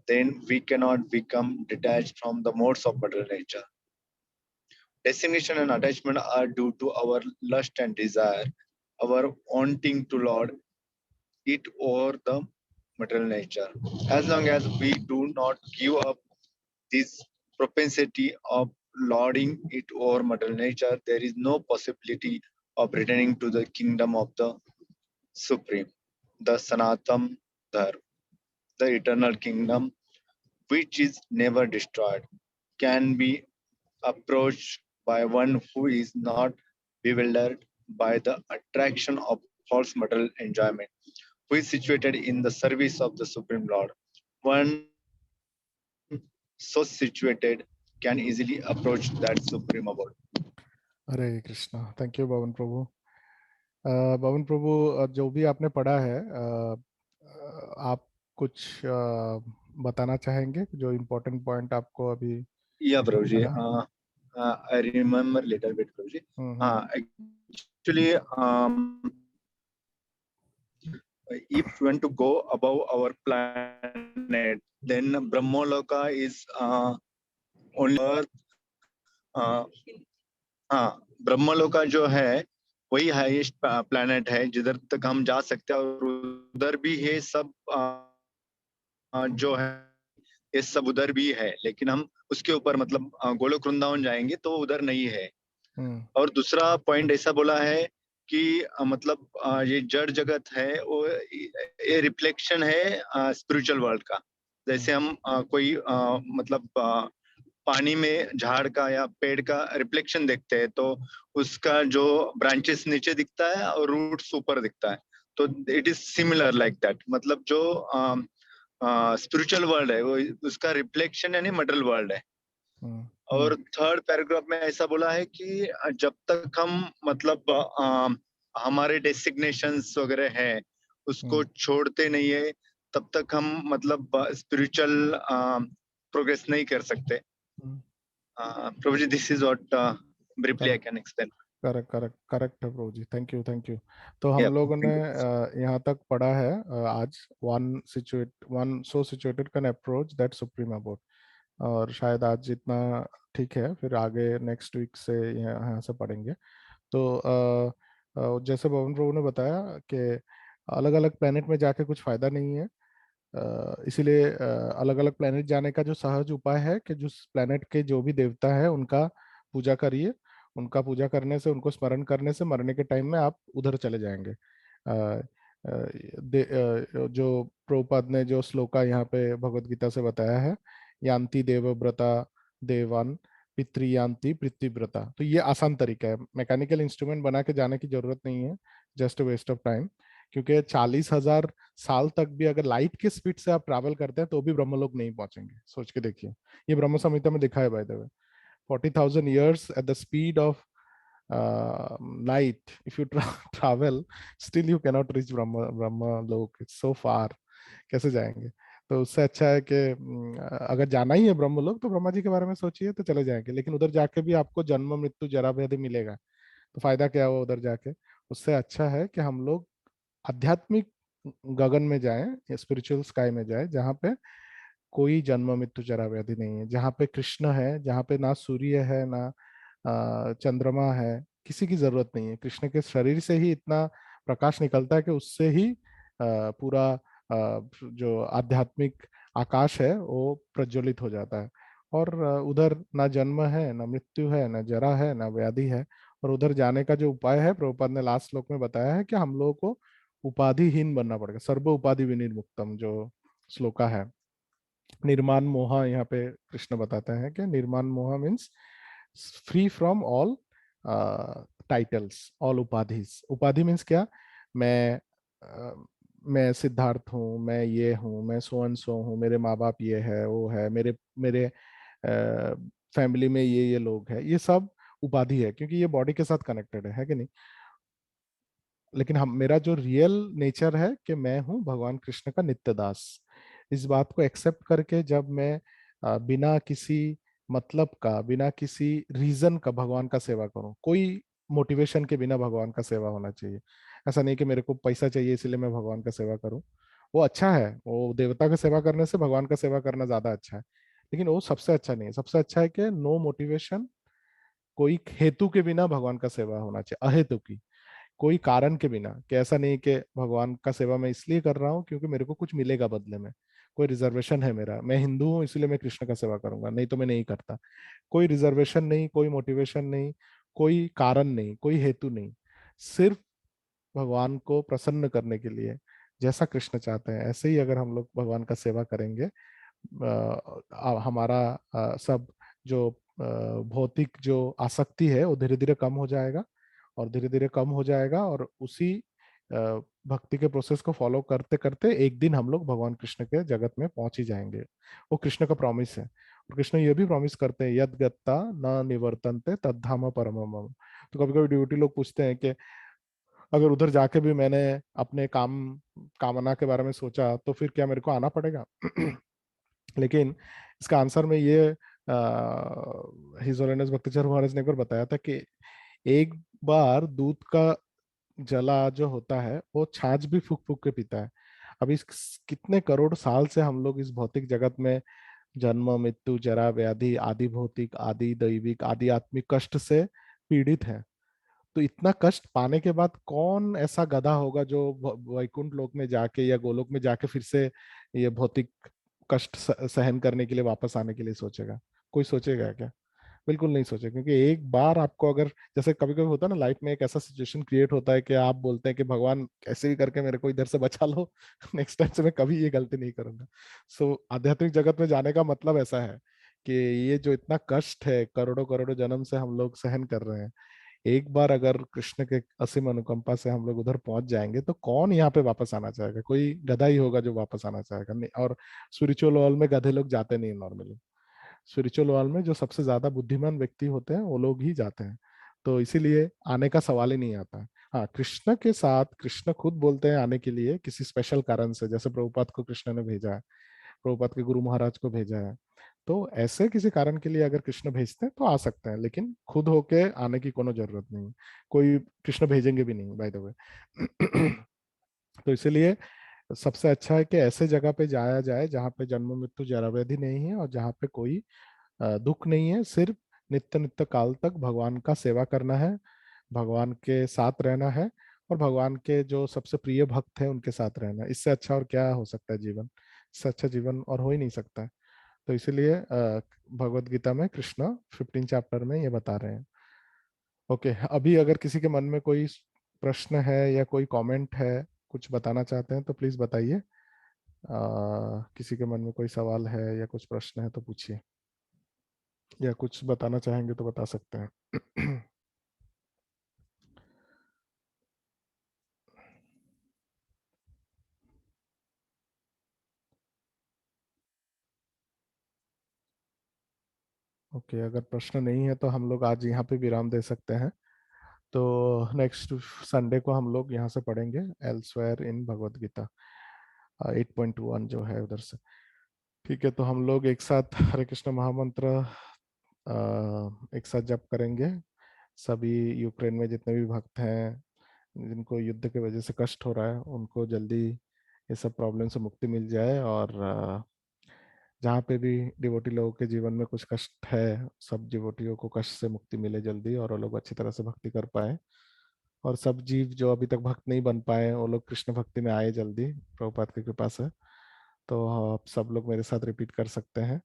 then we cannot become detached from the modes of material nature. Designation and attachment are due to our lust and desire, our wanting to Lord it over the material nature. As long as we do not give up this propensity of lording it over material nature, there is no possibility of returning to the kingdom of the Supreme, the Sanatam Dharma, the eternal kingdom, which is never destroyed, can be approached by one who is not bewildered by the attraction of false material enjoyment, who is situated in the service of the Supreme Lord. One so situated can easily approach that Supreme Abode. Hare Krishna. Thank you Pavan Prabhu. Pavan Prabhu, जो भी आपने पढ़ा है, आप कुछ बताना चाहेंगे जो इम्पोर्टेंट पॉइंट आपको अभी Yeah, Prabhuji. लगा? I remember little bit, Prabhuji. Actually, if we want to go above our planet, then Brahmaloka is only Earth. ब्रह्मलोका जो है वही हाईएस्ट प्लैनेट है जिधर तक हम जा सकते हैं, और उधर भी है सब जो है ये सब उधर भी है, लेकिन हम उसके ऊपर मतलब गोलोक वृंदावन जाएंगे तो उधर नहीं है. और दूसरा पॉइंट ऐसा बोला है कि मतलब ये जड़ जगत है वो ये रिफ्लेक्शन है स्पिरिचुअल वर्ल्ड का. जैसे हम कोई मतलब पानी में झाड़ का या पेड़ का रिफ्लेक्शन देखते हैं तो उसका जो ब्रांचेस नीचे दिखता है और रूट्स ऊपर दिखता है, तो it is similar like that. मतलब जो स्पिरिचुअल वर्ल्ड है वो उसका रिफ्लेक्शन यानी मटेरियल वर्ल्ड है. और थर्ड पैराग्राफ में ऐसा बोला है कि जब तक हम मतलब हमारे डेसिग्नेशंस वगैरह है उसको छोड़ते नहीं है तब तक हम मतलब स्पिरिचुअल प्रोग्रेस नहीं कर सकते. Prabhu ji, this is what briefly I can explain. Correct है प्रभु जी. Thank you. तो हम लोगों ने यहाँ तक पढ़ा है आज. One so situated can approach that supreme abode. और शायद आज जितना ठीक है, फिर आगे नेक्स्ट वीक से यहाँ से पढ़ेंगे. तो जैसे भवन प्रभु ने बताया कि अलग अलग प्लेनेट में जाके कुछ फायदा नहीं है, इसीलिए अलग अलग प्लेनेट जाने का जो सहज उपाय है कि जो प्लेनेट के जो भी देवता है उनका पूजा करिए, उनका पूजा करने से, उनको स्मरण करने से मरने के टाइम में आप उधर चले जाएंगे। जो प्रभुपाद ने जो श्लोका यहाँ पे भगवत गीता से बताया है, यान्ति देवव्रता देवान पितृयान्ति पृथ्वीव्रता, तो ये आसान तरीका है, मैकेनिकल इंस्ट्रूमेंट बना के जाने की जरूरत नहीं है, जस्ट वेस्ट ऑफ टाइम। क्योंकि 40,000 साल तक भी अगर लाइट के स्पीड से आप ट्रैवल करते हैं तो भी ब्रह्मलोक नहीं पहुंचेंगे, सोच के देखिए। ये ब्रह्म संहिता में लिखा है bye the way, 40,000 years at the speed of light, if you travel, still you cannot reach Brahma Lok, it's so far, कैसे जाएंगे? तो उससे अच्छा है कि अगर जाना ही है ब्रह्म लोक तो ब्रह्मा जी के बारे में सोचिए तो चले जाएंगे, लेकिन उधर जाके भी आपको जन्म मृत्यु जरा व्याधि मिलेगा, तो फायदा क्या हुआ उधर जाके? उससे अच्छा है कि हम लोग आध्यात्मिक गगन में जाएं, स्पिरिचुअल स्काई में जाएं, जहाँ पे कोई जन्म मृत्यु जरा व्याधि नहीं है, जहाँ पे कृष्ण है, जहाँ पे ना सूर्य है ना चंद्रमा है, किसी की जरूरत नहीं है। कृष्ण के शरीर से ही इतना प्रकाश निकलता है कि उससे ही पूरा जो आध्यात्मिक आकाश है वो प्रज्वलित हो जाता है। और उधर ना जन्म है, ना मृत्यु है, ना जरा है, ना व्याधि है। और उधर जाने का जो उपाय है, प्रभुपाद ने लास्ट श्लोक में बताया है कि हम लोगों को उपाधिहीन बनना पड़ेगा, सर्व उपाधि विनिर्मुक्तम जो श्लोका है। निर्माण मोह, यहाँ पे कृष्ण बताते हैं कि निर्माण मोह means free from all titles, all उपाधिज। उपाधि मीन्स क्या? मैं मैं सिद्धार्थ हूँ, मैं ये हूँ, मैं सो एंड सो हूँ, मेरे माँ बाप ये है वो है, मेरे मेरे फैमिली में ये लोग हैं, ये सब उपाधि है, क्योंकि ये बॉडी के साथ कनेक्टेड है कि नहीं? लेकिन हम, मेरा जो रियल नेचर है कि मैं हूँ भगवान कृष्ण का नित्य दास। इस बात को एक्सेप्ट करके जब मैं बिना किसी मतलब का, बिना किसी रीजन का भगवान का सेवा करूं, कोई मोटिवेशन के बिना भगवान का सेवा होना चाहिए। ऐसा नहीं कि मेरे को पैसा चाहिए इसलिए मैं भगवान का सेवा करूं, वो अच्छा है, वो देवता का सेवा करने से भगवान का सेवा करना ज्यादा अच्छा है, लेकिन वो सबसे अच्छा नहीं है। सबसे अच्छा है कि नो मोटिवेशन, कोई हेतु के बिना भगवान का सेवा होना चाहिए, अहेतु की, कोई कारण के बिना, कि ऐसा नहीं कि भगवान का सेवा मैं इसलिए कर रहा हूँ क्योंकि मेरे को कुछ मिलेगा बदले में, कोई रिजर्वेशन है मेरा, मैं हिंदू हूँ इसलिए मैं कृष्ण का सेवा करूंगा, नहीं तो मैं नहीं करता। कोई रिजर्वेशन नहीं, कोई मोटिवेशन नहीं, कोई कारण नहीं, कोई हेतु नहीं, सिर्फ भगवान को प्रसन्न करने के लिए, जैसा कृष्ण चाहते हैं ऐसे ही अगर हम लोग भगवान का सेवा करेंगे, हमारा सब जो भौतिक जो आसक्ति है वो धीरे धीरे कम हो जाएगा, और धीरे धीरे कम हो जाएगा, और उसी भक्ति के प्रोसेस को फॉलो करते करते एक दिन हम लोग भगवान कृष्ण के जगत में पहुंच ही जाएंगे। वो कृष्ण का प्रॉमिस है, और कृष्ण ये भी प्रॉमिस करते हैं, यद गत्ता न निवर्तन्ते तद्धाम परमम मम। तो कभी कभी ड्यूटी लोग पूछते हैं कि अगर उधर जाके भी मैंने अपने कामना के बारे में सोचा तो फिर क्या मेरे को आना पड़ेगा? लेकिन इसका आंसर में ये हिज होलिनेस भक्तिचर महाराज ने एक बार बताया था कि एक बार दूध का जला जो होता है वो छाछ भी फूक फूक के पीता है। अभी कितने करोड़ साल से हम लोग इस भौतिक जगत में जन्म मृत्यु जरा व्याधि आदि भौतिक आदि दैविक आदि आत्मिक कष्ट से पीड़ित है। तो इतना कष्ट पाने के बाद कौन ऐसा गधा होगा जो वैकुंठ लोक में जाके या गोलोक में जाके फिर से ये भौतिक कष्ट सहन करने के लिए वापस आने के लिए सोचेगा? कोई सोचेगा क्या? बिल्कुल नहीं सोचे, क्योंकि एक बार आपको अगर, जैसे कभी कभी होता है ना लाइफ में, एक ऐसा सिचुएशन क्रिएट होता है कि आप बोलते हैं कि भगवान कैसे भी करके मेरे को इधर से बचा लो, नेक्स्ट टाइम से मैं कभी ये गलती नहीं करूंगा। सो आध्यात्मिक जगत में जाने का मतलब ऐसा है कि ये जो इतना कष्ट है करोड़ों करोड़ों जन्म से हम लोग सहन कर रहे हैं, एक बार अगर कृष्ण के असीम अनुकंपा से हम लोग उधर पहुंच जाएंगे तो कौन यहाँ पे वापस आना चाहेगा? कोई गधा ही होगा जो वापस आना चाहेगा, नहीं। और स्पिरिचुअल वर्ल्ड में गधे लोग जाते नहीं नॉर्मली, स्पिरिचुअल वर्ल्ड में जो सबसे ज्यादा बुद्धिमान व्यक्ति होते हैं वो लोग ही जाते हैं। तो इसीलिए आने का सवाल ही नहीं आता है। हाँ, कृष्ण के साथ कृष्ण खुद बोलते हैं आने के लिए किसी स्पेशल कारण से, जैसे प्रभुपाद को कृष्ण ने भेजा है, प्रभुपाद के गुरु महाराज को भेजा है, तो ऐसे किसी कारण के लिए अगर कृष्ण भेजते हैं तो आ सकते हैं, लेकिन खुद होके आने की कोनो जरूरत नहीं, कोई कृष्ण भेजेंगे भी नहीं बाय द वे। तो इसीलिए सबसे अच्छा है कि ऐसे जगह पे जाया जाए जहाँ पे जन्म मृत्यु जरा व्याधि नहीं है, और जहाँ पे कोई दुख नहीं है, सिर्फ नित्य नित्य काल तक भगवान का सेवा करना है, भगवान के साथ रहना है, और भगवान के जो सबसे प्रिय भक्त हैं उनके साथ रहना है। इससे अच्छा और क्या हो सकता है जीवन? इससे अच्छा जीवन और हो ही नहीं सकता है। तो इसीलिए भगवत गीता में कृष्ण 15 चैप्टर में ये बता रहे हैं। ओके, अभी अगर किसी के मन में कोई प्रश्न है या कोई कमेंट है, कुछ बताना चाहते हैं तो प्लीज बताइए। किसी के मन में कोई सवाल है या कुछ प्रश्न है तो पूछिए, या कुछ बताना चाहेंगे तो बता सकते हैं। ओके, अगर प्रश्न नहीं है तो हम लोग आज यहाँ पे विराम दे सकते हैं। तो नेक्स्ट संडे को हम लोग यहाँ से पढ़ेंगे एल्सवेयर इन भगवत गीता 8.1 जो है उधर से। ठीक है, तो हम लोग एक साथ हरे कृष्ण महामंत्र एक साथ जप करेंगे। सभी यूक्रेन में जितने भी भक्त हैं जिनको युद्ध की वजह से कष्ट हो रहा है, उनको जल्दी ये सब प्रॉब्लम से मुक्ति मिल जाए, और जहाँ पे भी डिवोटी लोगों के जीवन में कुछ कष्ट है, सब डिवोटियों को कष्ट से मुक्ति मिले जल्दी, और वो लोग अच्छी तरह से भक्ति कर पाए, और सब जीव जो अभी तक भक्त नहीं बन पाए वो लोग कृष्ण भक्ति में आए जल्दी प्रभुपाद की कृपा से। तो आप सब लोग मेरे साथ रिपीट कर सकते हैं।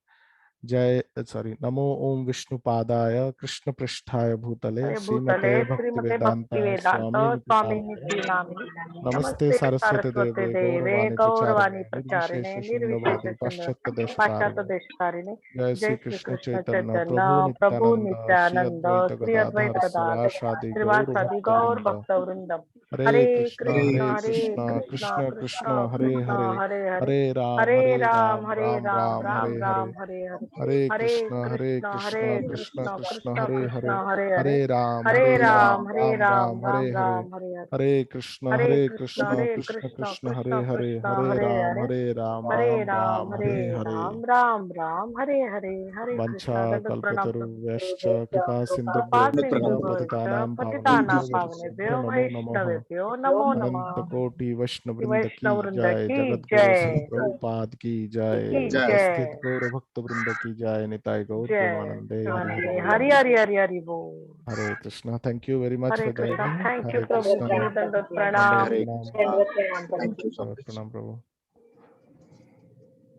नमो ओम विष्णुपादाय कृष्ण पृष्ठाय भूतले भूतले श्रीमते श्रीमते भक्तिवेदांताय भक्तिवेदांत स्वामिनिति स्वामिनिति नामिने नामिने नमस्ते सरस्वती सरस्वती देवे देवे गौरवाणी गौरवाणी प्रचारिणे प्रचारिणे निर्विशेष निर्विशेष शून्यवादी पाश्चात्य पाश्चात्य देशकारिणे जय श्री जय श्री कृष्ण कृष्ण चैतन्य चैतन्य प्रभु प्रभु नित्यानंद श्री नित्यानंद अद्वैत श्री अद्वैत गदाधर गदाधर श्रीवासादि गौर श्रीवासादि भक्त गौर वृंद। भक्त वृंदम हरे हरे कृष्णा कृष्ण हरे हरे कृष्णा कृष्ण कृष्ण कृष्ण कृष्ण हरे कृष्ण हरे हरे हरे हरे राम हरे राम राम राम राम हरे हरे। राम हरे हरे हरे हरे कृष्ण हरे कृष्ण कृष्ण कृष्ण कृष्ण कृष्ण हरे कृष्ण हरे। हरे हरे हरे हरे राम राम राम राम हरे हरे। राम हरे हरे हरे हरे कृष्ण कृष्ण कृष्ण कृष्ण कृष्ण हरे कृष्ण हरे। कृष्ण हरे हरे हरे राम हरे राम राम राम हरे हरे हरे। राम राम राम हरे हरे हरे वंशा कृष्ण दंड प्रणाम कल्पतरुभ्यश्च कृपा कृपा सिन्धुभ्यो सिंधु पतितानां पतितानां पावनेभ्यो पावनेभ्यो नमो नमः। वैष्णवेभ्यो नमो अनंत नमः कोटि वैष्णव वृंद की वैष्णव वृंद जय। की जगत गुरु श्री जय प्रभुपाद की जय। की उपस्थित जय गौर भक्त वृंद की जय। निताय गौर जय प्रेमानंदे हरि हरि शिवानंदे बोल। हरि हरि हरि हरि बोल Hare Krishna. Thank you very much Hare for Krishna joining. Thank you Hare Prabhu Krishna. जी दंडवत दंडवत प्रणाम प्रणाम। दंडवत प्रणाम प्रभु Thank you so दंडवत much. प्रणाम प्रभु।